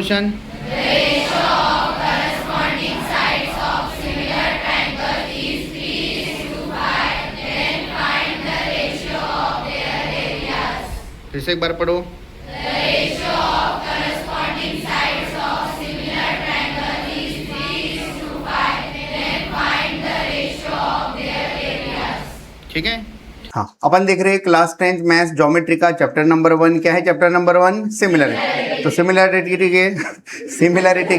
Question? फिर से एक बार पढ़ो। ठीक है। हाँ, अपन देख रहे हैं क्लास 10th मैथ्स ज्योमेट्री का चैप्टर नंबर 1। क्या है चैप्टर नंबर 1? सिमिलरिटी। तो सिमिलरिटी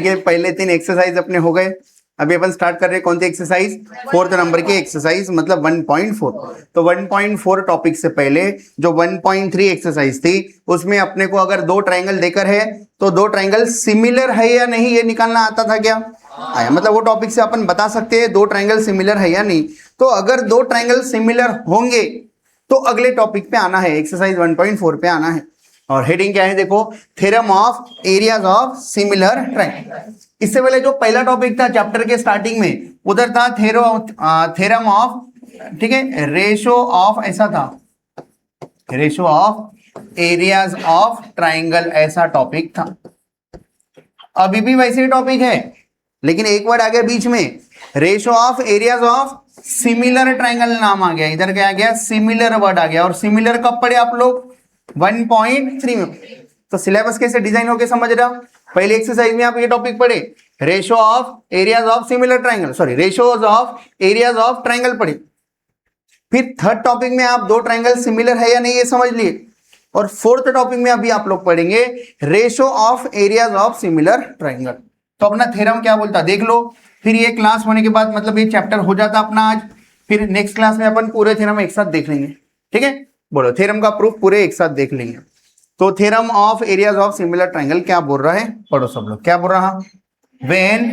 के पहले 3 एक्सरसाइज अपने हो गए। अभी अपन स्टार्ट कर रहे हैं कौन सी एक्सरसाइज? 4th नंबर की एक्सरसाइज, मतलब 1.4। तो 1.4 टॉपिक से पहले जो 1.3 एक्सरसाइज थी उसमें अपने को अगर 2 ट्राइंगल देकर है तो 2 ट्राइंगल सिमिलर है या नहीं ये निकालना आता था क्या? आया। मतलब वो टॉपिक से अपन बता सकते हैं 2 ट्राइंगल सिमिलर है या नहीं। तो अगर 2 ट्राइंगल सिमिलर होंगे तो अगले टॉपिक पे आना है, एक्सरसाइज 1.4 पे आना है। और हेडिंग क्या है देखो, theorem of areas of similar triangle. इससे पहले जो पहला टॉपिक था चैप्टर के स्टार्टिंग में, उधर था थ्योरम ऑफ, ठीक है, रेशो ऑफ, ऐसा था, ratio of areas of triangle, ऐसा टॉपिक था। अभी भी वैसे टॉपिक है, लेकिन एक वर्ड आ गया बीच में, ratio of areas of similar triangle नाम आ गया। इधर क्या आ गया? सिमिलर वर्ड आ गया। और सिमिलर कब पढ़े आप लोग? 1.3 में। तो सिलेबस कैसे डिजाइन होके समझ रहे हो? पहले एक्सरसाइज में आप ये टॉपिक पढ़े, ratio of areas of similar triangle, sorry, ratios of areas of triangle पढ़े। फिर थर्ड टॉपिक में आप 2 ट्राइंगल सिमिलर है या नहीं ये समझ लिए। और फोर्थ टॉपिक में अभी आप लोग पढ़ेंगे ratio of areas of similar triangle. तो अपना थ्योरम क्या बोलता देख लो। फिर ये क्लास होने के बाद, मतलब ये चैप्टर हो जाता अपना आज। फिर नेक्स्ट क्लास में अपन पूरे थ्योरम एक साथ देख लेंगे। ठीक है, बोलो थ्योरम का प्रूफ पूरे एक साथ देख लेंगे। तो theorem of areas of similar triangle क्या बोल रहा है, पढ़ो सब लोग। क्या बोल रहा? When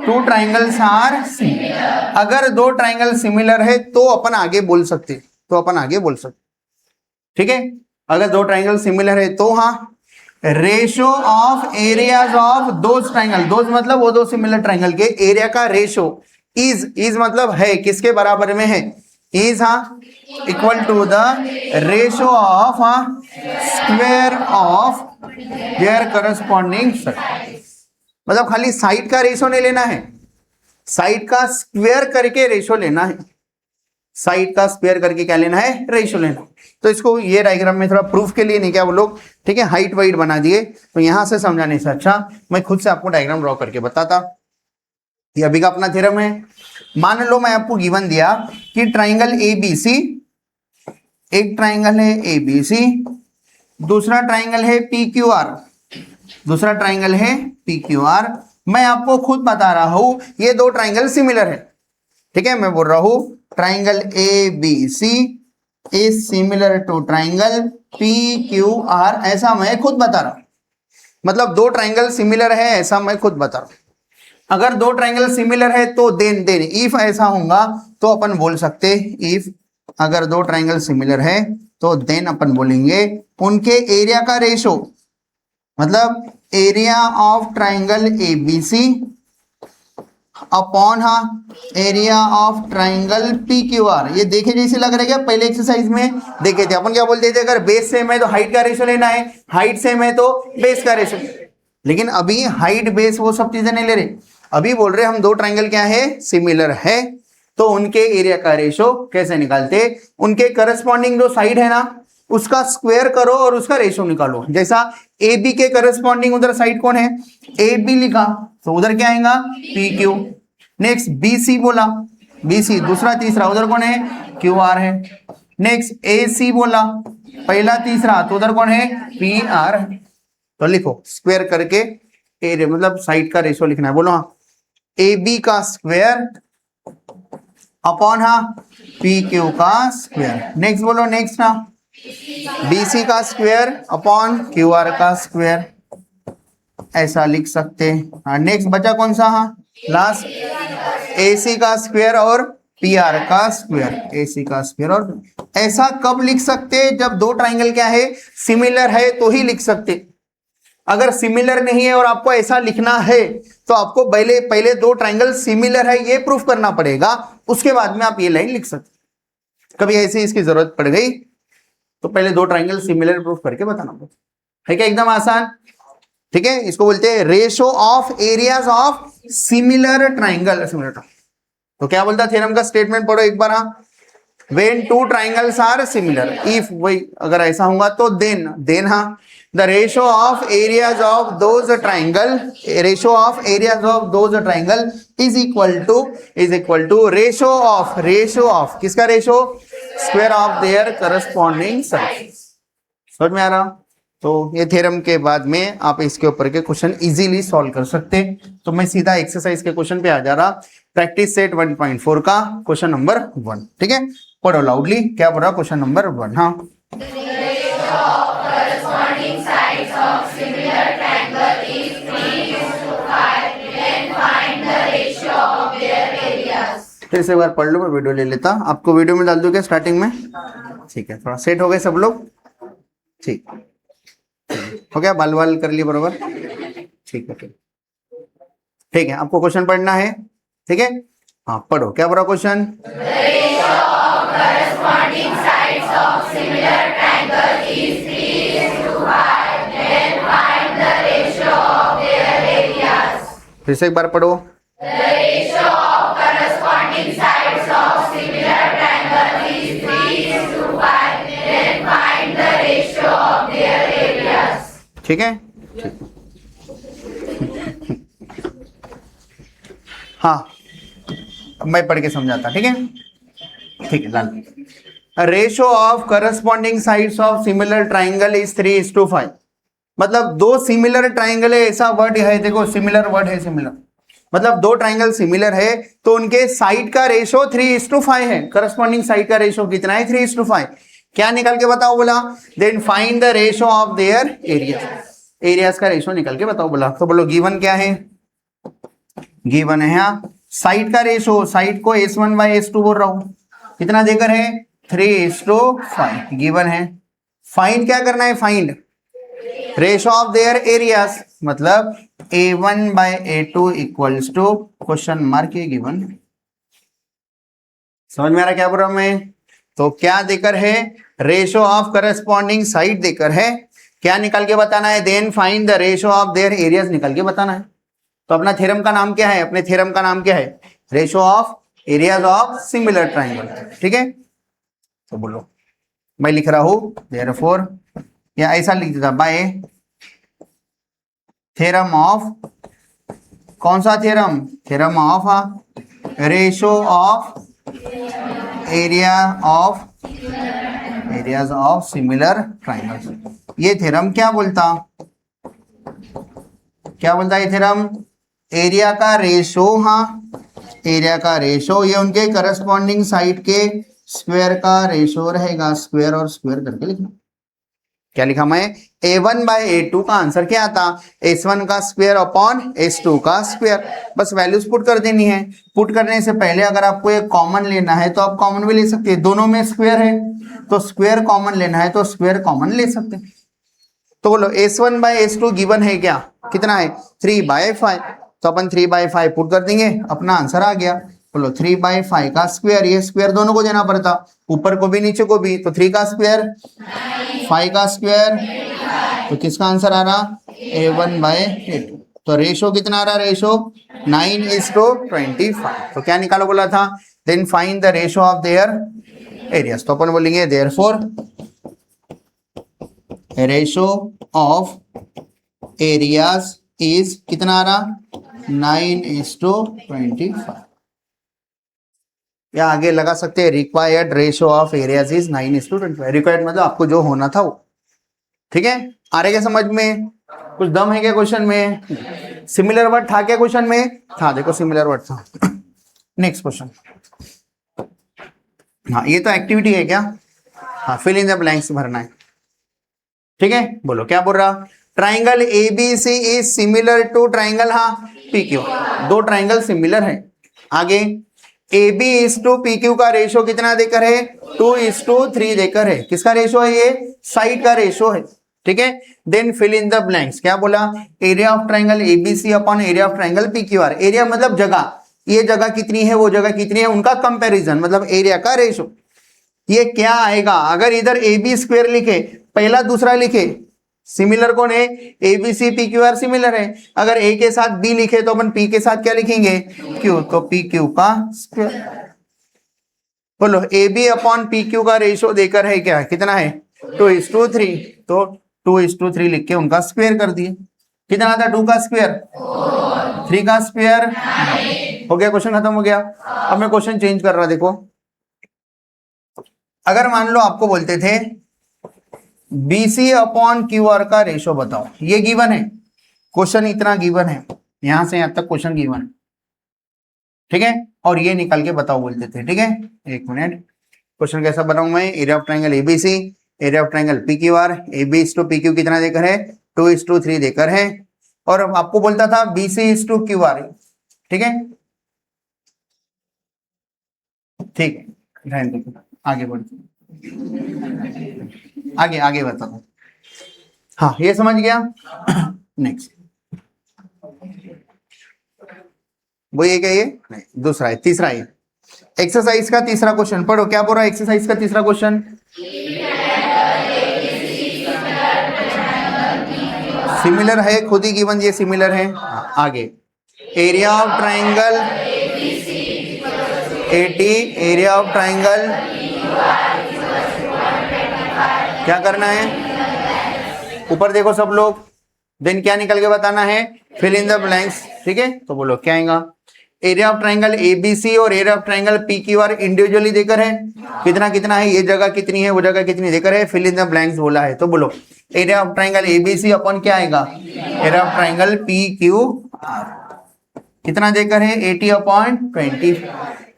2 triangles are similar. अगर 2 ट्राइंगल सिमिलर है तो अपन आगे बोल सकते, ठीक है। अगर 2 ट्राइंगल सिमिलर है तो हाँ, ratio of areas of those triangle, those मतलब वो 2 सिमिलर ट्राइंगल के एरिया का रेशो, इज मतलब है, किसके बराबर में है? इज हाँ equal to the ratio of square of their corresponding side. मतलब खाली साइड का रेशो नहीं लेना है, साइड का स्क्वायर करके रेशो लेना है। साइड का स्क्वायर करके क्या लेना है? रेशो लेना। तो इसको ये डायग्राम में थोड़ा प्रूफ के लिए नहीं क्या वो लोग, ठीक है, हाइट वाइट बना दिए। तो यहां से समझाने से अच्छा मैं खुद से आपको डायग्राम ड्रॉ करके बताता। ये अभी का अपना थ्योरम है। मान लो मैं आपको गिवन दिया कि ट्राइंगल ABC, एक ट्राइंगल है ABC, दूसरा ट्राइंगल है PQR, दूसरा ट्राइंगल है PQR। मैं आपको खुद बता रहा हूं ये 2 ट्राइंगल सिमिलर है। ठीक है, मैं बोल रहा हूं triangle ABC is similar to triangle PQR, ऐसा मैं खुद बता रहा हूं। मतलब 2 ट्राइंगल सिमिलर है ऐसा मैं खुद बता रहा हूं। अगर 2 ट्राइंगल सिमिलर है तो देन इफ ऐसा होगा तो अपन बोल सकते, इफ अगर 2 ट्राइंगल सिमिलर है तो देन अपन बोलेंगे उनके एरिया का रेशो, मतलब area of triangle ABC upon area of triangle PQR। ये देखे जैसे लग रहा है क्या? पहले एक्सरसाइज में देखे थे अपन क्या बोलते थे, अगर बेस सेम है तो हाइट का रेशो लेना है, हाइट सेम है तो बेस का रेशो। लेकिन अभी हाइट बेस वो सब चीजें नहीं ले रहे, अभी बोल रहे हम 2 ट्राइंगल क्या है? सिमिलर है। तो उनके एरिया का रेशो कैसे निकालते? उनके करस्पॉन्डिंग जो साइड है ना उसका स्क्वायर करो और उसका रेशो निकालो। जैसा AB के करस्पॉन्डिंग उधर साइड कौन है? AB लिखा तो उधर क्या आएगा? PQ। नेक्स्ट BC बोला, BC दूसरा तीसरा उधर कौन है? QR है। नेक्स्ट AC बोला, पहला तीसरा तो उधर कौन है? PR। तो लिखो स्क्वायर करके एरिया, मतलब साइड का रेशो लिखना है। बोलो हाँ, AB का स्क्वायर अपॉन PQ का स्क्वायर। नेक्स्ट बोलो, नेक्स्ट ना, BC का स्क्वायर अपॉन QR का स्क्वायर, ऐसा लिख सकते हैं। नेक्स्ट बचा कौन सा? लास्ट AC का स्क्वायर और PR का स्क्वायर, AC का स्क्वायर। और ऐसा कब लिख सकते? जब 2 ट्राइंगल क्या है? सिमिलर है तो ही लिख सकते। अगर सिमिलर नहीं है और आपको ऐसा लिखना है तो आपको पहले 2 ट्राइंगल सिमिलर है ये प्रूफ करना पड़ेगा, उसके बाद में आप ये लाइन लिख सकते। कभी ऐसे इसकी जरूरत पड़ गई तो पहले 2 ट्राइंगल सिमिलर प्रूफ करके बताना पड़ेगा, है क्या? एकदम आसान। ठीक है, इसको बोलते हैं ratio of areas of similar triangle. तो क्या बोलता थ्योरम का स्टेटमेंट पढ़ो एक बार। हाँ, when two triangles are similar, if वही अगर ऐसा होगा तो then हाँ, the ratio of areas of those triangle is equal to ratio of किसका ratio, square of their corresponding sides। समझ में आ रहा? तो ये थ्योरम के बाद में आप इसके ऊपर के क्वेश्चन इजीली सॉल्व कर सकते। तो मैं सीधा एक्सरसाइज के क्वेश्चन पे आ जा रहा, प्रैक्टिस सेट 1.4 का क्वेश्चन नंबर 1। ठीक है, पढ़ो लाउडली, क्या पढ़ रहा क्वेश्चन नंबर 1। हाँ, फिर से एक बार पढ़ लो, मैं वीडियो ले लेता, आपको वीडियो में डाल दूं क्या स्टार्टिंग में? ठीक है, थोड़ा सेट हो गए सब लोग? ठीक हो गया, बाल वाल कर लिए बरोबर? ठीक है, ठीक है, आपको क्वेश्चन पढ़ना है। ठीक है, हाँ पढ़ो, क्या पढ़ा क्वेश्चन? फिर से एक बार पढ़ो। ठीक है, हाँ मैं पढ़ के समझाता। ठीक है, ठीक है, डाल। Ratio of corresponding sides of similar triangle is 3:5। मतलब दो सिमिलर ट्राइंगल है, ऐसा वर्ड है, देखो सिमिलर वर्ड है, सिमिलर मतलब दो ट्राइंगल सिमिलर है तो उनके साइड का रेशो 3:5 है। करस्पॉन्डिंग साइड का रेशो कितना है? 3:5। क्या निकाल के बताओ बोला? Then find the ratio of their area, areas का रेशो निकाल के बताओ बोला। तो बोलो गिवन क्या है? गिवन है साइड का रेशो, साइड को S1/S2 बोल रहा हूं, कितना देकर है? 3:5 गिवन है। फाइंड क्या करना है? Find ratio of their areas, मतलब A1/A2 equals to question mark ये गिवन। समझ में आ रहा क्या बोल रहा हूं मैं? तो क्या देकर है? रेशो ऑफ करस्पॉन्डिंग साइड देकर है। क्या निकाल के बताना है? Then find the ratio of their areas निकाल के बताना है। तो अपना थ्योरम का नाम क्या है? अपने थ्योरम का नाम क्या है? Ratio of areas of similar triangle. ठीक है, तो बोलो, मैं लिख रहा हूं देयरफॉर, या ऐसा लिख देता, बाय थ्योरम ऑफ, कौन सा theorem? Theorem of ratio of areas of similar triangle. ये थ्योरम क्या बोलता? क्या बोलता है ये थ्योरम? एरिया का रेशो, हाँ एरिया का रेशो, ये उनके करस्पॉन्डिंग साइड के स्क्वायर का रेशो रहेगा। स्क्वायर और स्क्वायर करके लिखना। क्या लिखा मैं? A1/A2 का आंसर क्या आता? S1 का स्क्वायर अपॉन S2 का स्क्वायर। बस वैल्यूज पुट कर देनी है। पुट करने से पहले अगर आपको एक कॉमन लेना है तो आप कॉमन भी ले सकते हैं, दोनों में स्क्वायर है तो स्क्वायर कॉमन लेना है तो स्क्वायर कॉमन ले सकते हैं। तो बोलो S1/S2 गिवन है क्या? कितना है? 3/5। तो अपन 3/5 पुट कर देंगे, अपना आंसर आ गया। बोलो 3/5 का स्क्वायर, ये स्क्वायर दोनों को देना पड़ता, ऊपर को भी नीचे को भी, तो 3 का स्क्वायर 5 का स्क्वायर, तो किसका आंसर आ रहा? A1/A2। तो रेशो कितना आ रहा? रेशो 9:25। तो क्या निकालो बोला था? Then find the ratio of their areas. तो अपन बोलेंगे therefore ratio of areas is कितना आ रहा? 9:25। या आगे लगा सकते हैं required ratio of areas is 9:25। Required मतलब आपको जो होना था वो। ठीक है, आ रहे क्या समझ में? कुछ दम है क्या क्वेश्चन में? सिमिलर वर्ड था क्या क्वेश्चन में? हाँ देखो सिमिलर वर्ड था। Next question. हाँ ये तो एक्टिविटी है क्या? हाँ फिल इन द ब्लैंक्स भरना है। ठीक है, बोलो क्या बोल रहा? Triangle ABC is similar to triangle, हाँ PQ। दो ट्राइंगल सिमिलर है। आगे AB इज टू PQ का रेशो कितना देकर है? 2:3 देकर है। किसका रेशो है? ये साइड का रेशो है। ठीक है, then fill in the blanks. क्या बोला? Area of triangle ABC upon area of triangle PQR। Area मतलब जगह, ये जगह कितनी है, वो जगह कितनी है, उनका कंपैरिजन मतलब एरिया का रेशो। ये क्या आएगा? अगर इधर AB स्क्वायर लिखे, पहला दूसरा लिखे सिमिलर कौन है? A B C P Q R similar है। अगर ए के साथ बी लिखे तो अपन पी के साथ क्या लिखेंगे? क्यू, तो पी क्यू का स्क्वायर। बोलो A B upon P Q का रेशियो देकर है क्या, कितना है? 2:3। तो 2:3 लिख के उनका स्क्वायर कर दिए। कितना था? 2 का स्क्वायर 3 का स्क्वायर हो गया, क्वेश्चन खत्म हो गया। अब मैं क्वेश्चन चेंज कर रहा, देखो अगर मान लो आपको बोलते थे BC अपॉन क्यू आर का रेशियो बताओ, ये गिवन है, क्वेश्चन इतना गिवन है, यहां से यहां तक क्वेश्चन गिवन है, ठीक है, और ये निकाल के बताओ बोलते थे, ठीक है। एक मिनट, क्वेश्चन कैसा बनाऊं मैं? Area of triangle ABC, area of triangle P Q R, AB is to P Q कितना देकर है? 2:3 देकर है, और आपको बोलता था BC is to Q R, ठीक है, ठीक है, आगे बढ़ते आगे आगे बताता हूं। हाँ ये समझ गया। नेक्स्ट वो ये क्या, ये नहीं, दूसरा है, तीसरा है एक्सरसाइज का तीसरा क्वेश्चन। पढ़ो क्या बोल रहा है एक्सरसाइज का तीसरा क्वेश्चन? सिमिलर है, खुद ही गिवन ये सिमिलर है। आगे area of triangle AT, area of triangle क्या करना है? ऊपर देखो सब लोग, देन क्या निकल के बताना है? फिल इन द ब्लैंक्स, ठीक है। तो बोलो क्या आएगा? एरिया ऑफ ट्राइंगल ABC और area of triangle PQR individually देकर है, कितना कितना है, ये जगह कितनी है, वो जगह कितनी देकर है, फिल इन द ब्लैंक्स बोला है। तो बोलो एरिया ऑफ ट्राइंगल ABC अपन क्या आएगा? एरिया ऑफ ट्राइंगल PQR कितना देकर है? 80 अपॉन 20।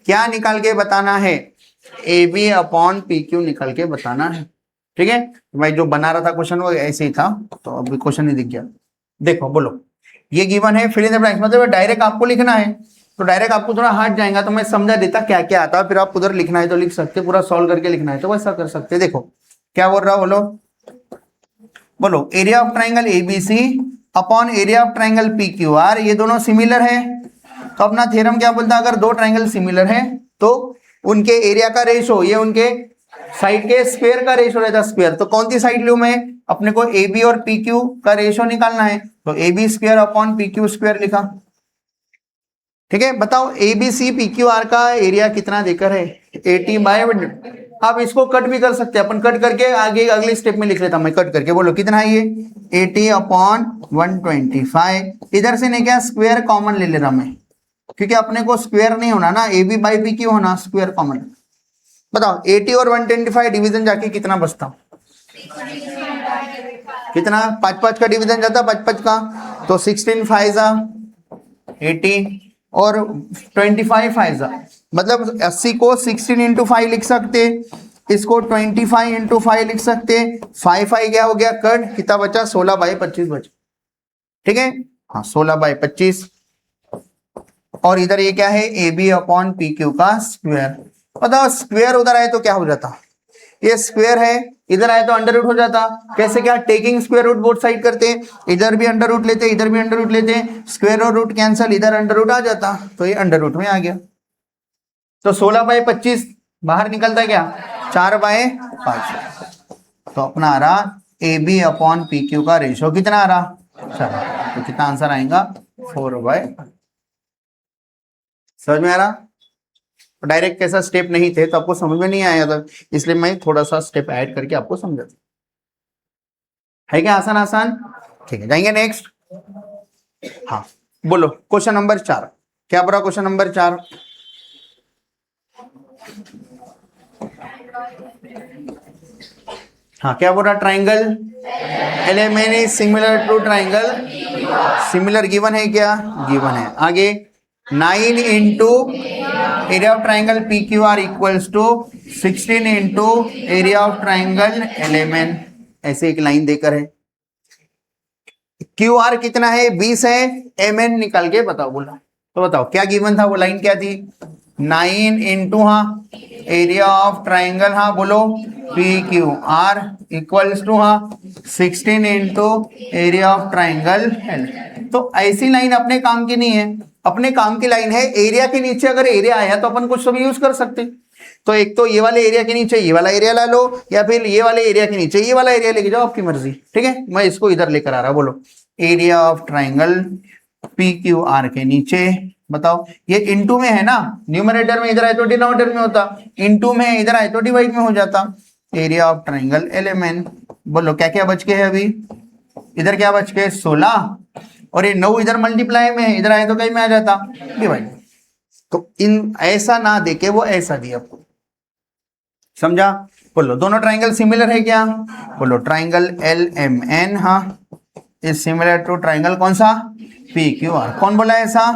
क्या निकाल के बताना है? AB अपॉन PQ निकाल के बताना है, ठीक है। भाई जो बना रहा था क्वेश्चन वो ऐसे ही था, तो अभी क्वेश्चन नहीं दिख गया। देखो बोलो ये गिवन है, फिल इन द ब्लैंक्स, मतलब डायरेक्ट आपको लिखना है, तो डायरेक्ट आपको थोड़ा हार्ड जाएगा, तो मैं समझा देता क्या क्या आता है, फिर आप उधर लिखना है तो लिख सकते, पूरा सॉल्व करके लिखना है तो वैसा कर सकते। देखो क्या बोल रहा, बोलो बोलो area of triangle ABC upon area of triangle PQR, ये दोनों सिमिलर है। तो अपना थ्योरम क्या बोलता है? अगर दो ट्राइंगल सिमिलर है तो उनके एरिया का रेशो, ये उनके साइड के स्क्वायर का रेशो रहता है, स्क्वायर। तो कौन सी साइड लूं मैं? अपने को AB और PQ का रेशो निकालना है, तो AB square upon PQ square लिखा, ठीक है। बताओ ABC PQR का एरिया कितना देकर है? 80/। आप इसको कट भी कर सकते हैं, अपन कट करके आगे अगले स्टेप में लिख लेता हूं मैं, कट करके बोलो कितना है ये? 80 अपॉन 125। इधर से नहीं क्या, स्क्वायर कॉमन ले ले रहा मैं, क्योंकि अपने को स्क्वायर नहीं होना ना, AB/PQ होना, स्क्वायर कॉमन। बताओ 80 और 125 डिवीजन जाके कितना बचता? कितना? 5 का डिवीजन जाता, 5 का, तो 16 5 80 और 25 5 मतलब 80 को 16 इंटू 5 लिख सकते, इसको 25 इंटू 5 लिख सकते। 5 क्या हो गया कट, कितना बचा? 16/25 बचा, ठीक है। हाँ 16/25। और इधर ये क्या है? AB अपॉन PQ का स्क्वायर। बताओ स्क्वायर उधर आए तो क्या हो जाता? ये स्क्वायर है, इधर आए तो अंडर रूट हो जाता। कैसे? क्या? Taking square root both side करते हैं, इधर भी अंडर रूट लेते, इधर भी अंडर रूट लेते, स्क्वायर और रूट कैंसल, इधर अंडर रूट आ जाता, तो ये अंडर रूट में आ गया। तो 16/25 बाहर निकलता है क्या? 4/5। तो अपना आ रहा AB अपॉन PQ का रेशियो कितना आ रहा? 4। तो कितना आंसर आएगा? 4/5। समझ में आ रहा? डायरेक्ट कैसा स्टेप नहीं थे तो आपको समझ में नहीं आया था, इसलिए मैं थोड़ा सा स्टेप ऐड करके आपको समझाता है। क्या आसान आसान? ठीक है, जाएंगे नेक्स्ट। हाँ बोलो क्वेश्चन नंबर 4 क्या बोला? क्वेश्चन नंबर 4 हाँ क्या बोल रहा? Triangle LMN is similar to triangle, similar given है क्या? गिवन है। आगे 9 into area of triangle PQR equals to 16 into area of triangle LMN, ऐसे एक लाइन देकर है। QR कितना है? 20 है, MN निकाल के बताओ। बोला तो बताओ क्या गिवन था, वो लाइन क्या थी? 9 इंटू हाँ एरिया ऑफ ट्राइंगल, हाँ बोलो PQR इक्वल्स टू हाँ 16 into area of triangle L। तो ऐसी लाइन अपने काम की नहीं है, अपने काम की लाइन है। एरिया के नीचे अगर एरिया आया तो अपन कुछ भी यूज कर सकते, तो एक तो ये वाले एरिया के नीचे ये वाला एरिया ला लो, या फिर ये वाले एरिया के नीचे ये वाला एरिया लेके जाओ, आपकी मर्जी। ठीक है, मैं इसको इधर लेकर आ रहा, बोलो area of triangle P Q are के नीचे, बताओ ये इनटू में है ना, न्यूमरेटर में इधर आए तो डिनोमिनेटर में होता, इनटू में इधर आए तो डिवाइड में हो जाता। एरिया ऑफ ट्राइंगल एलएमएन, बोलो क्या क्या बच के है अभी, इधर क्या बच के 16 और ये 9 इधर मल्टीप्लाई में है, इधर आए तो कहीं में आ जाता डिवाइड। तो इन ऐसा ना देके वो ऐसा दिया आपको, समझा। बोलो दोनों ट्राइंगल सिमिलर है क्या, बोलो ट्राइंगल एल एम एन हाँ इज सिमिलर टू ट्राइंगल कौन सा, पी क्यू आर। कौन बोला ऐसा,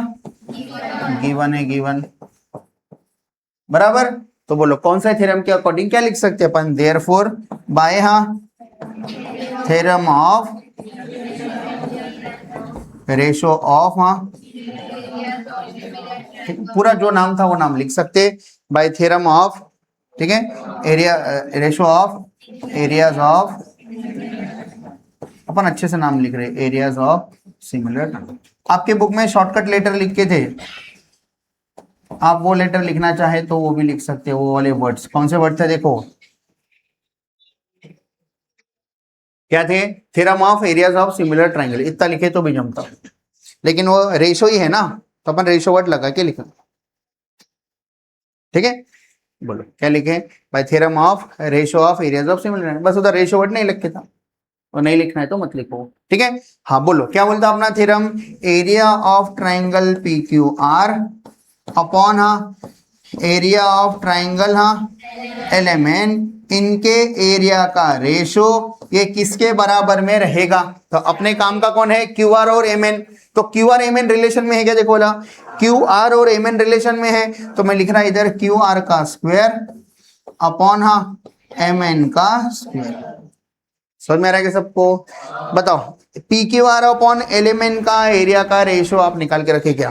गिवन है, गिवन बराबर। तो बोलो कौन सा थ्योरम के अकॉर्डिंग क्या लिख सकते हैं अपन, देयरफॉर बाय हाँ थ्योरम ऑफ रेशो ऑफ हाँ पूरा जो नाम था वो नाम लिख सकते, बाय थ्योरम ऑफ, ठीक है, area ratio of areas of, अपन अच्छे से नाम लिख रहे एरियाज ऑफ सिमिलर। आपके बुक में शॉर्टकट लेटर लिख के थे, आप वो लेटर लिखना चाहे तो वो भी लिख सकते हो, वो वाले वर्ड्स कौन से वर्ड थे देखो, क्या थे, theorem of areas of similar triangle, इतना लिखे तो भी जमता, लेकिन वो रेशो ही है ना, तो अपन रेशो वर्ड लगा के लिखा। ठीक है, बोलो क्या लिखे, bye theorem of ratio of areas of similar, बस उधर रेशो वर्ड नहीं लिखे था, और नहीं लिखना है तो मत लिखो। ठीक है, हाँ बोलो क्या बोलता अपना theorem, area of triangle P Q R upon हाँ एरिया ऑफ ट्राइंगल हाँ एल एम एन, इनके एरिया का रेशो ये किसके बराबर में रहेगा। तो अपने काम का कौन है, क्यू आर और एम एन, तो Q R M N relation में है क्या, देखो बोला क्यू आर और एम एन रिलेशन में है, तो मैं लिख रहा इधर क्यू आर का स्क्वायर अपॉन हाँ एम एन का स्क्वायर। समझ में आ रहा है सबको, बताओ P Q R upon L M N का एरिया का रेशो आप निकाल के रखे क्या,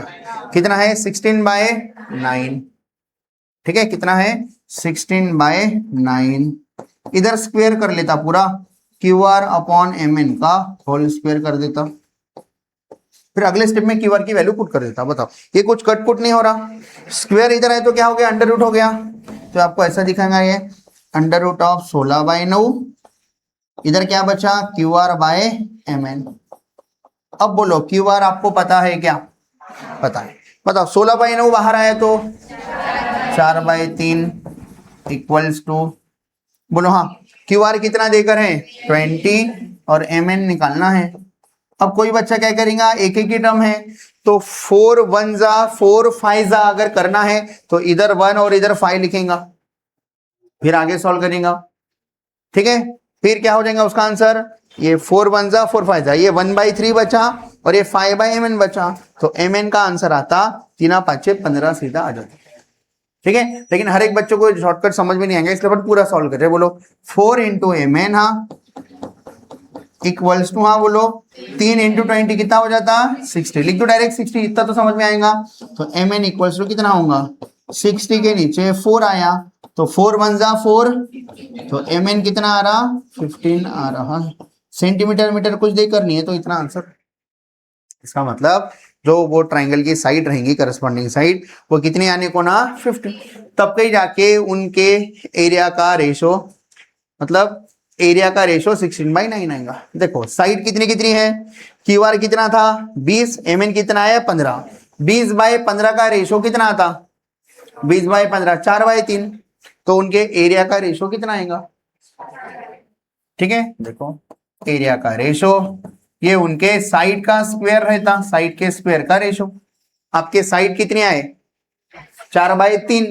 कितना है 16/9। ठीक है, कितना है 16/9, इधर स्क्वायर कर लेता पूरा, Q R upon M N का होल स्क्वायर कर देता, फिर अगले स्टेप में क्यू आर की वैल्यू पुट कर देता। बताओ ये कुछ कट पुट नहीं हो रहा, स्क्वायर इधर है तो क्या हो गया, अंडर रूट हो गया, तो आपको ऐसा दिखाएगा ये अंडर रूट ऑफ 16/9, इधर क्या बचा Q R by M N. अब बोलो क्यू आर आपको पता है क्या, पता है, बताओ 16/9 बाहर आया तो 4/3 इक्वल्स टू, बोलो हाँ क्यू आर कितना देकर है 20 और एम एन निकालना है। अब कोई बच्चा क्या करेगा, एक एक ही टर्म है तो 4 1 जा 4 5 जा अगर करना है तो इधर 1 और इधर 5 लिखेगा, फिर आगे सॉल्व करेगा। ठीक है, फिर क्या हो जाएगा उसका आंसर, ये 4 1 जा 4 5 जा, ये 1/3 बचा और ये 5/mn बचा, तो mn का आंसर आता 3 5 15 सीधा आ जाता। ठीक है, लेकिन हर एक बच्चों को शॉर्टकट समझ में नहीं आएगा, इसलिए अपन पूरा सॉल्व कर रहे हैं। बोलो 4 × mn हाँ इक्वल्स टू हाँ बोलो 3 × 20 कितना हो जाता 60, लिख दो डायरेक्ट 60, इतना तो समझ में आएगा। तो mn इक्वल्स टू कितना होगा 60 के नीचे 4 आया तो 4 1 जा 4, तो mn कितना आ रहा 15 आ रहा है, सेंटीमीटर मीटर कुछ देकर नहीं है, तो इतना आंसर। इसका मतलब जो वो ट्राइंगल की साइड रहेंगी करस्पॉन्डिंग साइड वो कितनी आने को ना 50, तब कहीं जाके उनके एरिया का रेशो, मतलब एरिया का रेशो 16/9 आएगा। देखो साइड कितनी कितनी है, क्यू आर कितना था 20, mn कितना है 15, 20/15 का रेशो कितना आता 20/15 4/3, तो उनके एरिया का रेशो कितना आएगा। ठीक है, देखो एरिया का रेशो ये उनके साइड का स्क्वायर रहता, साइड के स्क्वायर का रेशो, आपके साइड कितने आए 4/3।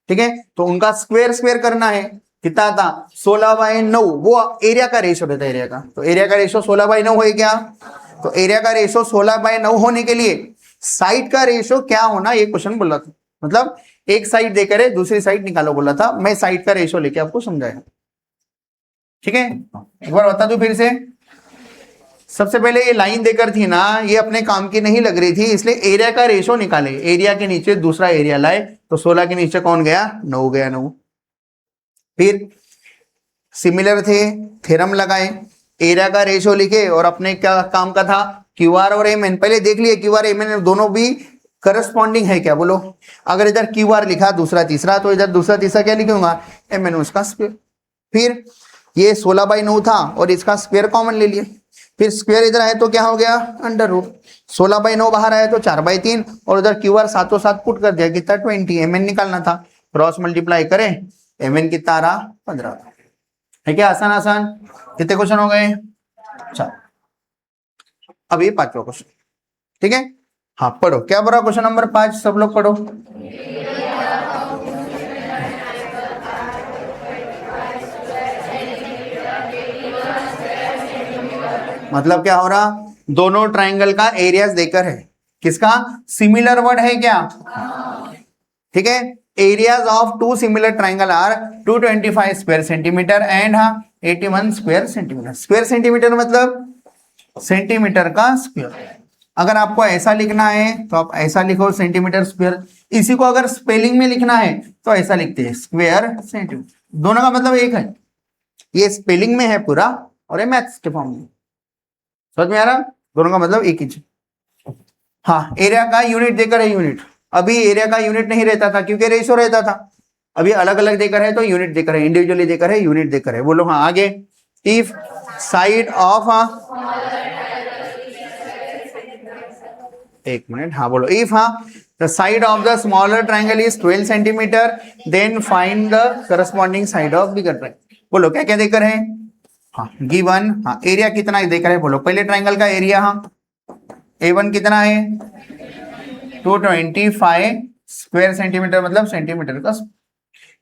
ठीक है, तो उनका स्क्वायर स्क्वायर करना है, कितना था 16/9, वो एरिया का रेशो रहता है एरिया का, तो एरिया का रेशो 16/9 है क्या, तो एरिया का रेशो 16/9 होने के लिए साइड का रेशो क्या होना, ये क्वेश्चन बोला था, मतलब एक साइड देकर है दूसरी साइड निकालो बोला था, मैं साइड का रेशो लेके आपको समझाया। ठीक है, एक बार बता दूं फिर से, सबसे पहले ये लाइन देकर थी ना, ये अपने काम की नहीं लग रही थी, इसलिए एरिया का रेशो निकाले, एरिया के नीचे दूसरा एरिया लाए, तो 16 के नीचे कौन गया 9 गया 9। फिर सिमिलर थे थ्योरम लगाए, एरिया का रेशो लिखे और अपने क्या काम का था क्यू आर और एम एन, पहले देख लिए क्यू आर एम एन दोनों भी करस्पॉन्डिंग है क्या बोलो? अगर इधर क्यू आर लिखा दूसरा तीसरा, तो इधर दूसरा तीसरा क्या लिखूंगा? एम एन उसका स्क्वायर। फिर ये 16/9 था और इसका स्क्वायर कॉमन ले लिए, फिर स्क्वायर इधर आए तो क्या हो गया? Under root. 16/9 बाहर आया तो 4/3 और उधर क्यू आर सातों साथ पुट कर दिया, कितना? 20। एम एन निकालना था, क्रॉस मल्टीप्लाई करें, एम एन कितना आ रहा? 15। है क्या? आसान आसान। कितने क्वेश्चन हो गए? 4। अब ये 5वां क्वेश्चन, ठीक है? हाँ पढ़ो, क्या पढ़ा? क्वेश्चन नंबर 5 सब लोग पढ़ो। मतलब क्या हो रहा? दोनों ट्राइंगल का एरियाज देकर है। किसका? सिमिलर वर्ड है क्या? ठीक है। Areas of two similar triangle are 225 square centimetre and 81 square centimetre. Square centimetre मतलब सेंटीमीटर का स्क्वायर। अगर आपको ऐसा लिखना है तो आप ऐसा लिखो, सेंटीमीटर स्क्वायर। इसी को अगर स्पेलिंग में लिखना है तो ऐसा लिखते हैं, स्क्वायर सेंटीमीटर। दोनों का मतलब एक है। ये स्पेलिंग में है पूरा और ये मैथ्स के फॉर्म में। समझ में आ रहा? दोनों का मतलब एक ही चीज। हाँ, एरिया का यूनिट देकर है यूनिट। अभी एरिया का यूनिट नहीं रहता था क्योंकि रेशो रहता था। अभी अलग अलग देकर है तो यूनिट देकर है, इंडिविजुअली देकर है, यूनिट देकर है। बोलो हाँ आगे। इफ साइड ऑफ, एक मिनट, हाँ बोलो। If the side of the smaller triangle is 12 centimetre then find the corresponding side of bigger triangle. बोलो क्या क्या देकर है? हाँ गिवन। हाँ एरिया कितना देकर है? बोलो पहले ट्राइंगल का एरिया। हाँ A1 कितना है? 225 स्क्वायर सेंटीमीटर मतलब सेंटीमीटर का।